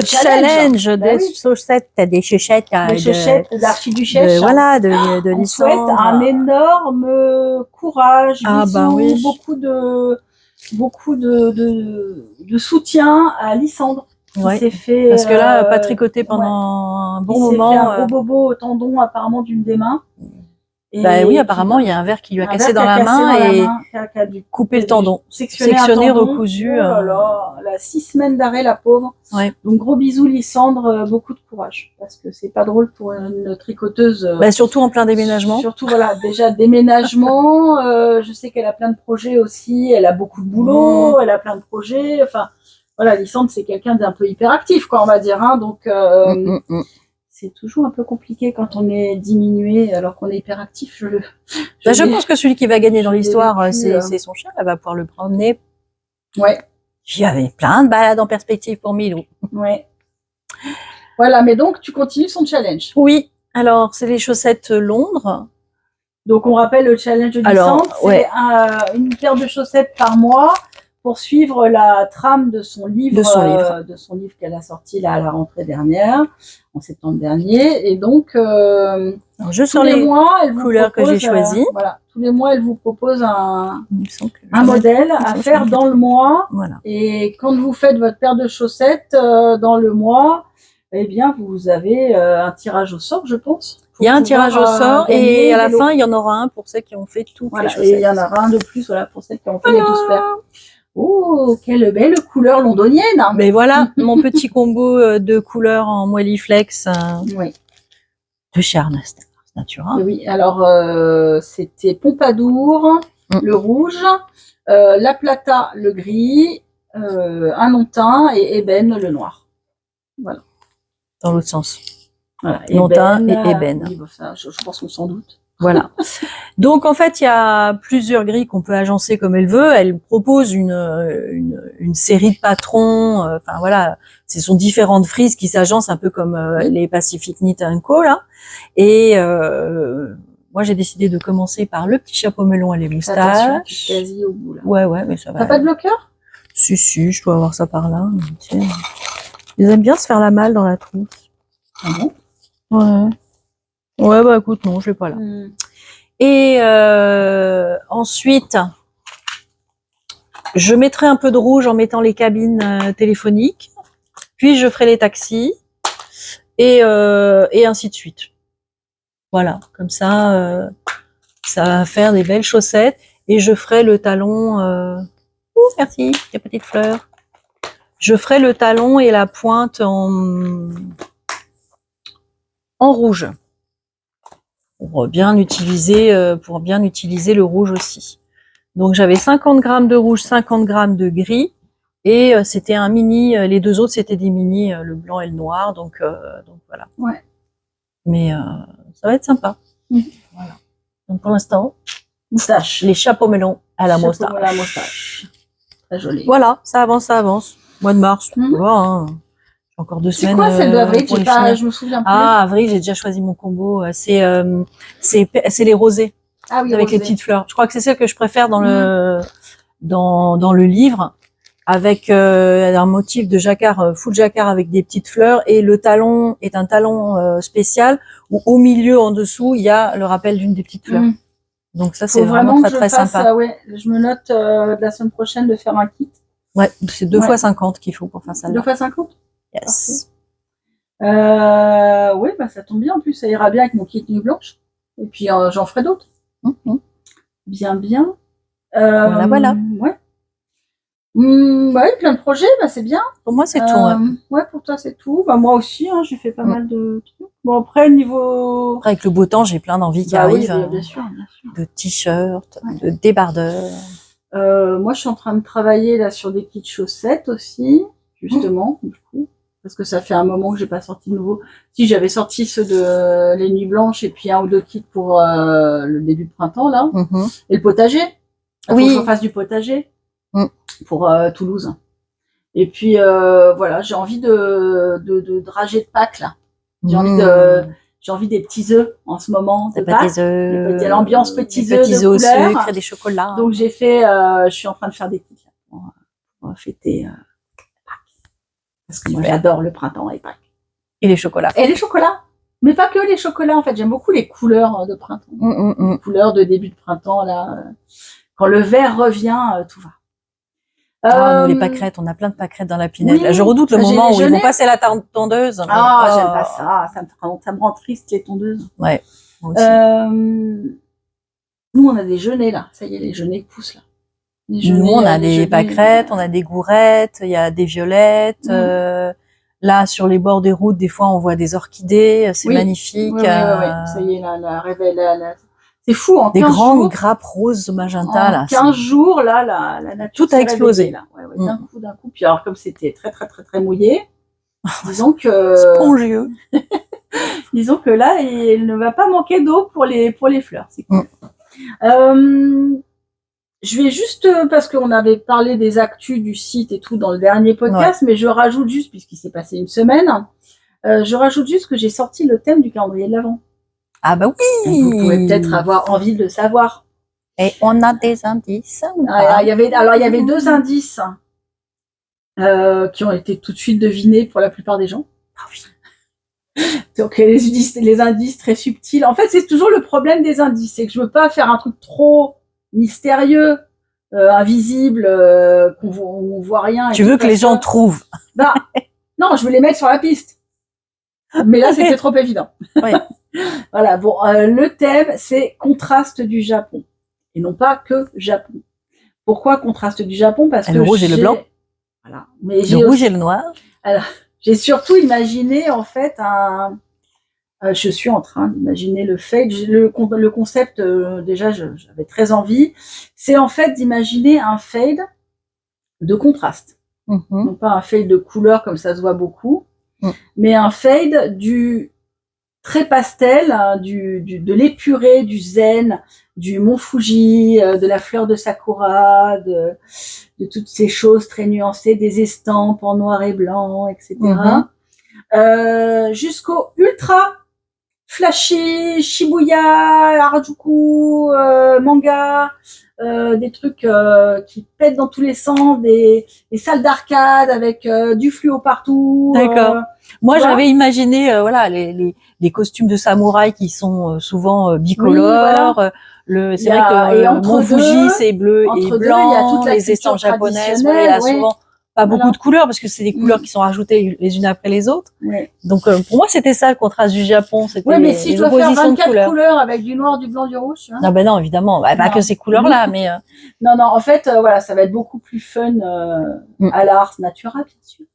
challenge des chaussettes, des chaussettes, des chaussettes d'archiduchesse. Voilà, de on souhaite un énorme courage, bisous, beaucoup de soutien à Lysandre. Ouais, s'est fait, parce que là, pas tricoté pendant un bon moment. Il s'est fait un gros bobo au tendon apparemment d'une des mains. Et oui, apparemment, il y a un verre qui lui a cassé dans la main et qui a dû couper le tendon. Sectionné, recousu. Oh là là, elle a 6 semaines d'arrêt, la pauvre. Ouais. Donc, gros bisous, Lysandre, beaucoup de courage. Parce que c'est pas drôle pour une tricoteuse. Surtout en plein déménagement. Surtout, voilà, déjà déménagement. Je sais qu'elle a plein de projets aussi. Elle a beaucoup de boulot. Elle a plein de projets. Enfin, voilà, Lysandre, c'est quelqu'un d'un peu hyperactif, quoi, on va dire. Hein, donc, c'est toujours un peu compliqué quand on est diminué alors qu'on est hyperactif. Je pense que celui qui va gagner dans l'histoire, c'est son chien. Elle va pouvoir le promener. Ouais. Il y avait plein de balades en perspective pour Milou. Ouais. Voilà, mais donc tu continues son challenge. Oui. Alors, c'est les chaussettes Londres. Donc, on rappelle le challenge de Lysandre, c'est une paire de chaussettes par mois pour suivre la trame de son livre, qu'elle a sorti là à la rentrée dernière, en septembre dernier. Et donc, je sors les mois, elle vous couleurs propose, que j'ai choisies. Voilà, tous les mois, elle vous propose un modèle à faire dans le mois. Voilà. Et quand vous faites votre paire de chaussettes dans le mois, eh bien, vous avez un tirage au sort, je pense. Il y a un tirage au sort et à la fin, il y en aura un pour celles qui ont fait toutes les chaussettes. Et il y en aura un de plus pour celles qui ont fait les 12 paires. Oh, quelle belle couleur londonienne. Mais voilà, mon petit combo de couleurs en Moelliflex de chez Ernest Natura. Oui, alors c'était Pompadour, le rouge, La Plata, le gris, un non-teint et Ébène, le noir. Voilà. Dans l'autre sens. Voilà. Non-teint et ébène. Oui, ça, je pense qu'on s'en doute. Voilà. Donc en fait, il y a plusieurs grilles qu'on peut agencer comme elle veut. Elle propose une série de patrons. Enfin voilà, ce sont différentes frises qui s'agencent un peu comme les Pacific Knit & Co là. Et moi j'ai décidé de commencer par le petit chapeau melon et les moustaches. Quasi au bout là. Ouais, mais ça va. T'as pas de bloqueur? Si, je dois avoir ça par là. Tiens. Ils aiment bien se faire la malle dans la trousse. Ah bon? Ouais. Ouais, bah écoute, non, je vais pas là. Et ensuite, je mettrai un peu de rouge en mettant les cabines téléphoniques. Puis je ferai les taxis et ainsi de suite. Voilà, comme ça va faire des belles chaussettes. Et je ferai le talon. Merci, des petites fleurs. Je ferai le talon et la pointe en rouge pour bien utiliser le rouge aussi. Donc j'avais 50 grammes de rouge, 50 grammes de gris. Et c'était un mini, les deux autres c'était des mini, le blanc et le noir, donc voilà. Ouais. Mais ça va être sympa. Voilà. Donc pour l'instant, moustache. Les chapeaux melons à la moustache. À la moustache. Très joli. Voilà, ça avance, ça avance. Mois de mars, voilà, hein. J'ai encore 2 semaines. C'est quoi celle d'avril? Je me souviens plus. Ah, avril, j'ai déjà choisi mon combo. C'est les rosés. Ah oui, avec rosé. les petites fleurs. Je crois que c'est celle que je préfère dans le livre. Avec un motif de jacquard, full jacquard avec des petites fleurs, et le talon est un talon spécial où au milieu, en dessous, il y a le rappel d'une des petites fleurs. Donc ça, c'est vraiment très très sympa. Ouais, je me note la semaine prochaine de faire un kit. Ouais, c'est 2 fois 50 qu'il faut pour faire ça. 2 fois 50? Yes. Ouais, bah ça tombe bien, en plus ça ira bien avec mon kit nuit blanche. Et puis j'en ferai d'autres. Bien, bien. Voilà. Ouais. Ouais, plein de projets, bah c'est bien. Pour moi, c'est tout. Ouais, pour toi, c'est tout. Bah moi aussi, hein, j'ai fait pas mal de trucs. Bon, après, niveau... Après, avec le beau temps, j'ai plein d'envies qui arrivent. Oui, bien sûr. De t-shirts, de débardeurs. Moi, je suis en train de travailler là sur des kits chaussettes aussi, justement, du coup, parce que ça fait un moment que j'ai pas sorti de nouveau. Si, j'avais sorti ceux de les nuits blanches et puis 1 ou 2 kits pour le début de printemps, là. Et le potager. Il faut que je fasse du potager pour Toulouse. Et puis, voilà, j'ai envie de dragées de Pâques, là. J'ai envie des petits œufs en ce moment. Des petits œufs. L'ambiance petits œufs de au couleur. sucre et des chocolats. Donc j'ai fait, je suis en train de faire des kits pour fêter Pâques. Parce que moi j'adore le printemps et Pâques. Et les chocolats. Et les chocolats. Mais pas que les chocolats, en fait. J'aime beaucoup les couleurs de printemps. Les couleurs de début de printemps, là. Quand le vert revient, tout va. Nous, les pâquerettes, on a plein de pâquerettes dans la pinette. Là, je redoute le moment où ils vont passer la tondeuse. J'aime pas ça. Ça me rend triste, les tondeuses. Ouais. Moi aussi. Nous, on a des genêts, là. Ça y est, les genêts poussent, là. Nous, on a des pâquerettes, on a des gourettes, il y a des violettes. Là, sur les bords des routes, des fois, on voit des orchidées. C'est magnifique. Oui. Ça y est, la c'est fou, en 15 jours. Des grandes jours, grappes roses magenta, là. 15 jours, là, la nature tout a explosé. Là. D'un coup. Puis alors, comme c'était très, très, très, très mouillé, disons que... Spongieux. Disons que là, il ne va pas manquer d'eau pour les fleurs. C'est cool. Je vais juste, parce qu'on avait parlé des actus du site et tout dans le dernier podcast, mais je rajoute juste, puisqu'il s'est passé une semaine, je rajoute juste que j'ai sorti le thème du calendrier de l'Avent. Ah bah oui. Vous pouvez peut-être avoir envie de le savoir. Et on a des indices. Il y avait 2 indices qui ont été tout de suite devinés pour la plupart des gens. Ah oui. Donc les indices très subtils. En fait, c'est toujours le problème des indices, c'est que je veux pas faire un truc trop mystérieux, invisible, qu'on voit rien. Tu veux que les gens trouvent. Bah, non, je veux les mettre sur la piste. Mais là, c'était trop évident. Oui. Voilà, bon, le thème, c'est contraste du Japon. Et non pas que Japon. Pourquoi contraste du Japon? Parce que le rouge et le blanc. Voilà. Mais le rouge et le noir. Alors, j'ai surtout imaginé, en fait, je suis en train d'imaginer le fade. Le concept, déjà, j'avais très envie. C'est en fait d'imaginer un fade de contraste. Non pas un fade de couleur comme ça se voit beaucoup, mais un fade du très pastel, hein, de l'épuré, du zen, du mont Fuji, de la fleur de sakura, de toutes ces choses très nuancées, des estampes en noir et blanc, etc. Jusqu'au ultra flashy, Shibuya, Harajuku, manga, des trucs qui pètent dans tous les sens, des salles d'arcade avec du fluo partout. D'accord. Moi, tu vois. j'avais imaginé, voilà, les costumes de samouraï qui sont souvent bicolores. voilà. C'est Il y vrai a- que et le entre Mont Fuji, deux- c'est bleu et Entre deux, il y a blanc. toute la Les culture estampes japonaises, voilà, il y traditionnelle, a ouais. souvent pas beaucoup Voilà. de couleurs parce que c'est des couleurs qui sont rajoutées les unes après les autres. Ouais. Donc, pour moi, c'était ça le contraste du Japon. C'était Ouais, mais si les je dois faire oppositions de 24 couleurs avec du noir, du blanc, du rouge, tu vois. Non, ben non, évidemment. Bah, pas Non. que ces couleurs-là, mais Non, non, en fait, voilà, ça va être beaucoup plus fun à l'Ars Natura, bien sûr.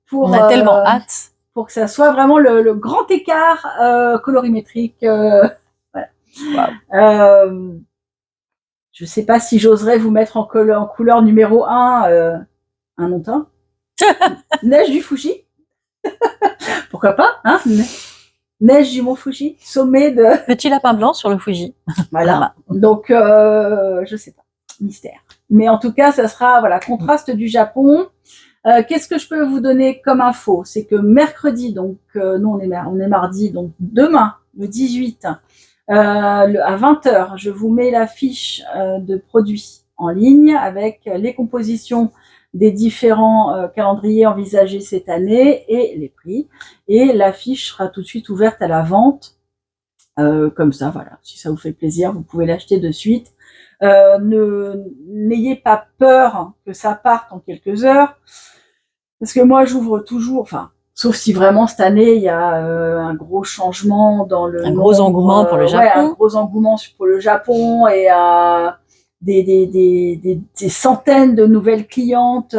Pour, on a tellement hâte. Pour que ça soit vraiment le grand écart colorimétrique. Voilà. Wow. Je sais pas si j'oserais vous mettre en couleur numéro 1 un longtemps. Neige du Fuji. Pourquoi pas, hein? Neige du Mont Fuji, sommet de... Petit lapin blanc sur le Fuji. Voilà. Donc, je sais pas. Mystère. Mais en tout cas, ça sera, voilà, contraste du Japon. Qu'est-ce que je peux vous donner comme info? C'est que mercredi, donc, nous, on est mardi, donc demain, le 18, à 20h, je vous mets la fiche de produits en ligne avec les compositions des différents calendriers envisagés cette année et les prix. Et la fiche sera tout de suite ouverte à la vente. Comme ça, voilà. Si ça vous fait plaisir, vous pouvez l'acheter de suite. N'ayez pas peur que ça parte en quelques heures. Parce que moi, j'ouvre toujours, enfin, sauf si vraiment cette année, il y a un gros changement dans le gros engouement pour le Japon. Ouais, un gros engouement pour le Japon et des centaines de nouvelles clientes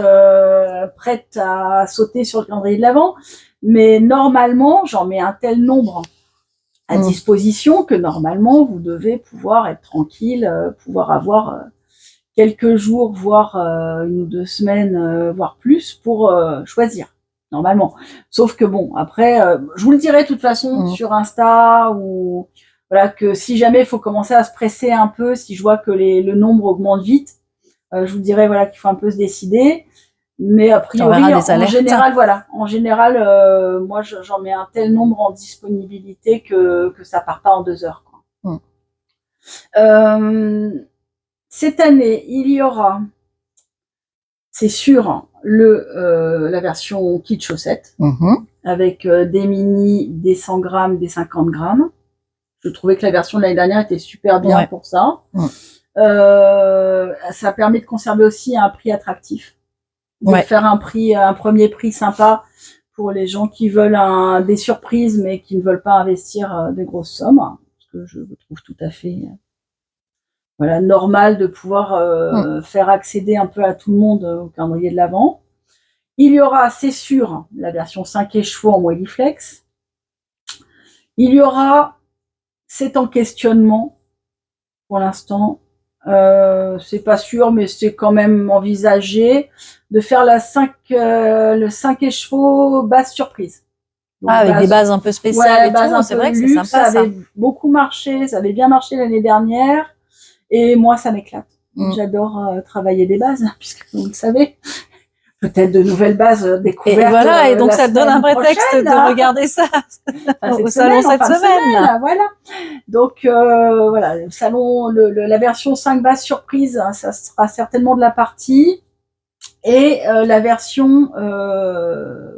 prêtes à sauter sur le calendrier de l'Avent. Mais normalement, j'en mets un tel nombre à disposition que normalement, vous devez pouvoir être tranquille, pouvoir avoir quelques jours, voire 1 ou 2 semaines, voire plus, pour choisir, normalement. Sauf que bon, après, je vous le dirai de toute façon sur Insta, ou voilà, que si jamais il faut commencer à se presser un peu, si je vois que le nombre augmente vite, je vous dirai voilà, qu'il faut un peu se décider. Mais a priori, en général, voilà, en général, moi, j'en mets un tel nombre en disponibilité que ça part pas en 2 heures, quoi. Cette année, il y aura, c'est sûr, la version kit chaussette, avec des mini, des 100 grammes, des 50 grammes. Je trouvais que la version de l'année dernière était super bien pour ça. Ça permet de conserver aussi un prix attractif. De faire un premier prix sympa pour les gens qui veulent des surprises, mais qui ne veulent pas investir de grosses sommes. Ce que je trouve tout à fait... Voilà, normal de pouvoir faire accéder un peu à tout le monde au calendrier de l'Avent. Il y aura, c'est sûr, la version 5 chevaux en Welliflex. Il y aura, c'est en questionnement pour l'instant, c'est pas sûr, mais c'est quand même envisagé de faire le 5 chevaux base surprise. Donc, avec des bases un peu spéciales et tout, c'est vrai que c'est sympa. Ça avait beaucoup marché, ça avait bien marché l'année dernière. Et moi, ça m'éclate. J'adore travailler des bases, puisque vous le savez, peut-être de nouvelles bases découvertes. Et voilà, et donc ça te donne un prétexte de regarder ça au salon cette semaine. Voilà. Donc voilà, le salon, la version 5 bases surprise, hein, ça sera certainement de la partie. Et la version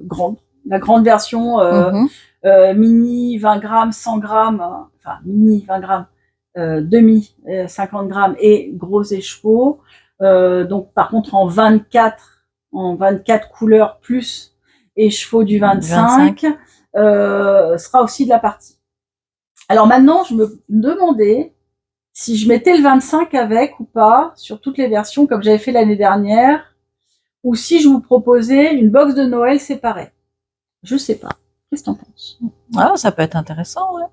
grande, la grande version mini 20 grammes, 100 grammes, enfin mini 20 grammes. Demi 50 grammes et gros écheveau. Donc par contre en 24 couleurs plus écheveau du 25. Sera aussi de la partie. Alors maintenant je me demandais si je mettais le 25 avec ou pas sur toutes les versions comme j'avais fait l'année dernière, ou si je vous proposais une box de Noël séparée. Je sais pas. Qu'est-ce que t'en penses? Ah, ça peut être intéressant, ouais.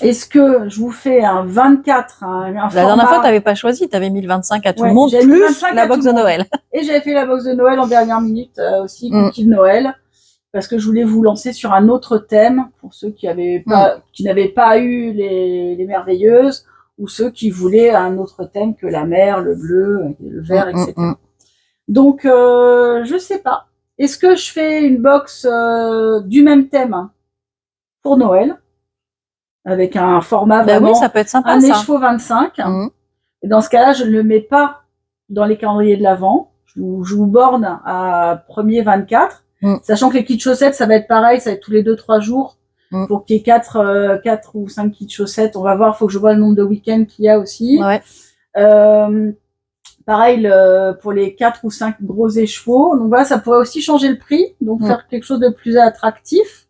Est-ce que je vous fais un 24, un La dernière fois, tu n'avais pas choisi, tu avais mis le 25 à tout le monde, plus la box de Noël. Et j'avais fait la box de Noël en dernière minute aussi, cookie de Noël, parce que je voulais vous lancer sur un autre thème, pour ceux qui n'avaient pas eu les merveilleuses, ou ceux qui voulaient un autre thème que la mer, le bleu, le vert, etc. Donc, je sais pas. Est-ce que je fais une box du même thème, pour Noël, avec un format Bah vraiment, oui, ça peut être sympa, un ça. écheveau 25. Mhm. Et dans ce cas-là, je ne le mets pas dans les calendriers de l'Avent. Je vous borne à premier 24, sachant que les kits chaussettes, ça va être pareil, ça va être tous les 2-3 jours. Pour qu'il y ait 4 ou 5 kits chaussettes. On va voir, il faut que je vois le nombre de week-ends qu'il y a aussi. Ouais. Pareil pour les 4 ou 5 gros écheveaux. Donc voilà, ça pourrait aussi changer le prix, donc faire quelque chose de plus attractif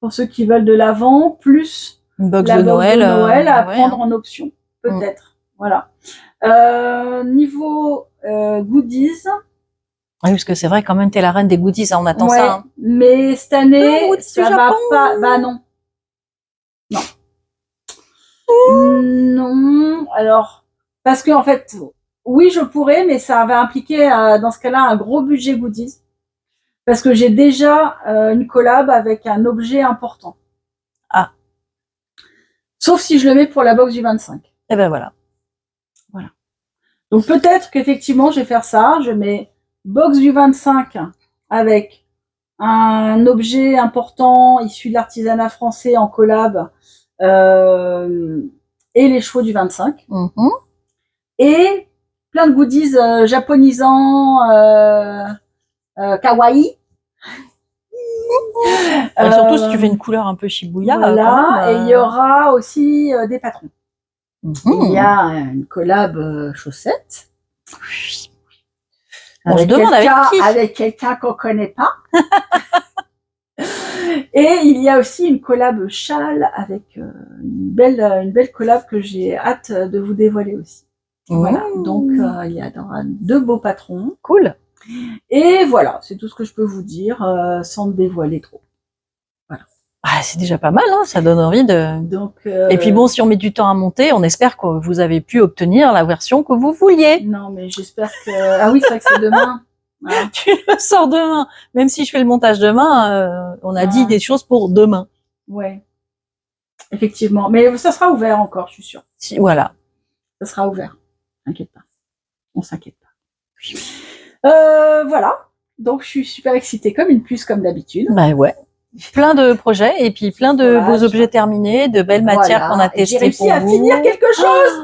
pour ceux qui veulent de l'Avent, plus une box la de box Noël, de Noël à ouais, prendre en option, peut-être. Voilà. Niveau goodies. Oui, parce que c'est vrai, quand même, t'es la reine des goodies, hein, on attend ça. Hein. Mais cette année, ça va pas. Bah non. Non. Non. Alors, parce que en fait, oui, je pourrais, mais ça va impliquer dans ce cas-là un gros budget goodies. Parce que j'ai déjà une collab avec un objet important. Ah. Sauf si je le mets pour la box du 25. Et ben voilà. Voilà. Donc peut-être qu'effectivement, je vais faire ça. Je mets box du 25 avec un objet important issu de l'artisanat français en collab et les chevaux du 25. Et plein de goodies japonisants, kawaii. Surtout si tu fais une couleur un peu Shibuya. Voilà, quand même, et il y aura aussi des patrons. Il y a une collab chaussettes. On se demande avec quelqu'un qu'on connaît pas. Et il y a aussi une collab châle avec une belle collab que j'ai hâte de vous dévoiler aussi. Voilà, donc il y aura 2 beaux patrons. Cool. Et voilà, c'est tout ce que je peux vous dire sans dévoiler trop. Voilà. Ah, c'est déjà pas mal, hein, ça donne envie de. Donc, et puis bon, si on met du temps à monter, on espère que vous avez pu obtenir la version que vous vouliez. Non, mais j'espère que. Ah oui, c'est vrai que c'est demain. Voilà. Tu le sors demain. Même si je fais le montage demain, on a dit des choses pour demain. Ouais. Effectivement. Mais ça sera ouvert encore, je suis sûre. Si, voilà. Ça sera ouvert. T'inquiète pas. On s'inquiète pas. Voilà. Donc, je suis super excitée comme une puce, comme d'habitude. Bah ouais. Plein de projets et puis plein de beaux objets terminés, de belles matières qu'on a testées. J'ai réussi à finir quelque chose.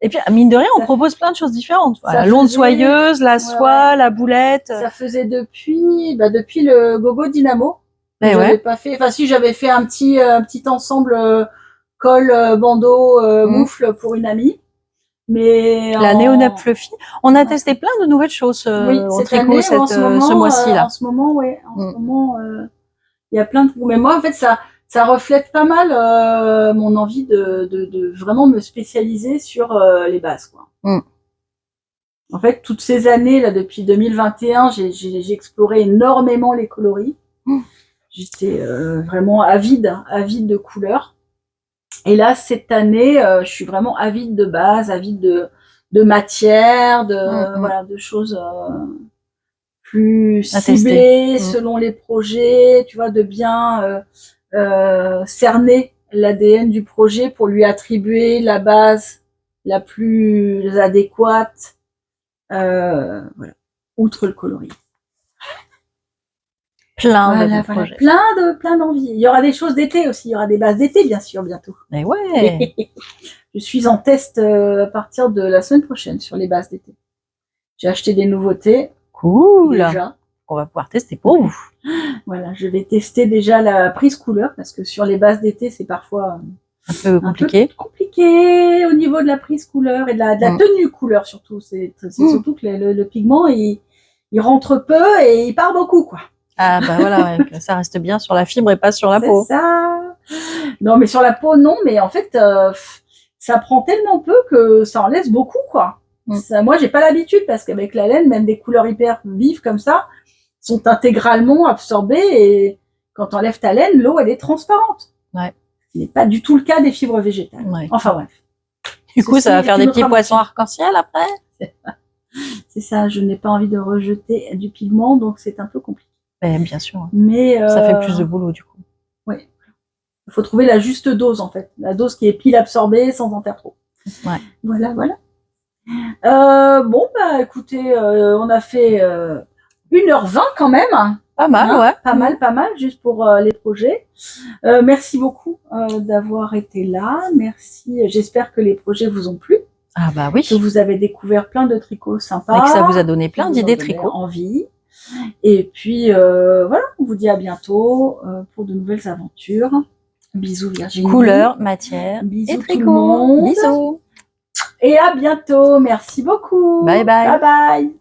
Et puis, mine de rien, on propose plein de choses différentes. Voilà, l'onde soyeuse, la soie, la boulette. Ça faisait depuis le Gogo Dynamo. J'avais pas fait. Enfin, si, j'avais fait un petit ensemble col, bandeau, moufle pour une amie. Mais la Néonap Fluffy. On a testé plein de nouvelles choses en tricot ce mois-ci là. En ce moment, ouais. En ce moment, il y a plein de. Mais moi, en fait, ça reflète pas mal mon envie de vraiment me spécialiser sur les bases, quoi. En fait, toutes ces années là, depuis 2021, j'ai exploré énormément les coloris. J'étais vraiment avide de couleurs. Et là, cette année, je suis vraiment avide de bases, avide de matière, voilà, de choses plus ciblées selon les projets, tu vois, de bien cerner l'ADN du projet pour lui attribuer la base la plus adéquate, voilà, outre le coloris. Plein de projets. Plein d'envies. Il y aura des choses d'été aussi. Il y aura des bases d'été, bien sûr, bientôt. Mais ouais. Je suis en test à partir de la semaine prochaine sur les bases d'été. J'ai acheté des nouveautés. Cool. Déjà. On va pouvoir tester pour vous. Voilà, je vais tester déjà la prise couleur parce que sur les bases d'été, c'est parfois un peu compliqué au niveau de la prise couleur et de la tenue couleur surtout. C'est surtout que le pigment, il rentre peu et il part beaucoup, quoi. Ah bah voilà, ouais, ça reste bien sur la fibre et pas sur la peau. C'est ça. Non, mais sur la peau, non, mais en fait, ça prend tellement peu que ça en laisse beaucoup, quoi. Ça, moi, j'ai pas l'habitude parce qu'avec la laine, même des couleurs hyper vives comme ça sont intégralement absorbées et quand t'enlèves ta laine, l'eau, elle est transparente. Ouais. Ce n'est pas du tout le cas des fibres végétales. Ouais. Enfin bref. Du coup, ça va faire des petits poissons arc-en-ciel après. C'est ça, je n'ai pas envie de rejeter du pigment, donc c'est un peu compliqué. Bien sûr. Mais ça fait plus de boulot du coup. Oui. Il faut trouver la juste dose en fait, la dose qui est pile absorbée sans en faire trop. Ouais. Voilà. Bon bah écoutez, on a fait 1h20 quand même. Pas mal, Hein, ouais. pas mal, juste pour les projets. Merci beaucoup d'avoir été là. Merci. J'espère que les projets vous ont plu, Ah bah oui. que vous avez découvert plein de tricots sympas. Et que ça vous a donné qui plein vous d'idées ont donné tricot. envie. Et puis voilà, on vous dit à bientôt pour de nouvelles aventures. Bisous Virginie. Couleur, matière Bisous et tout le tricot. monde. Bisous. Et à bientôt. Merci beaucoup. Bye bye. Bye bye.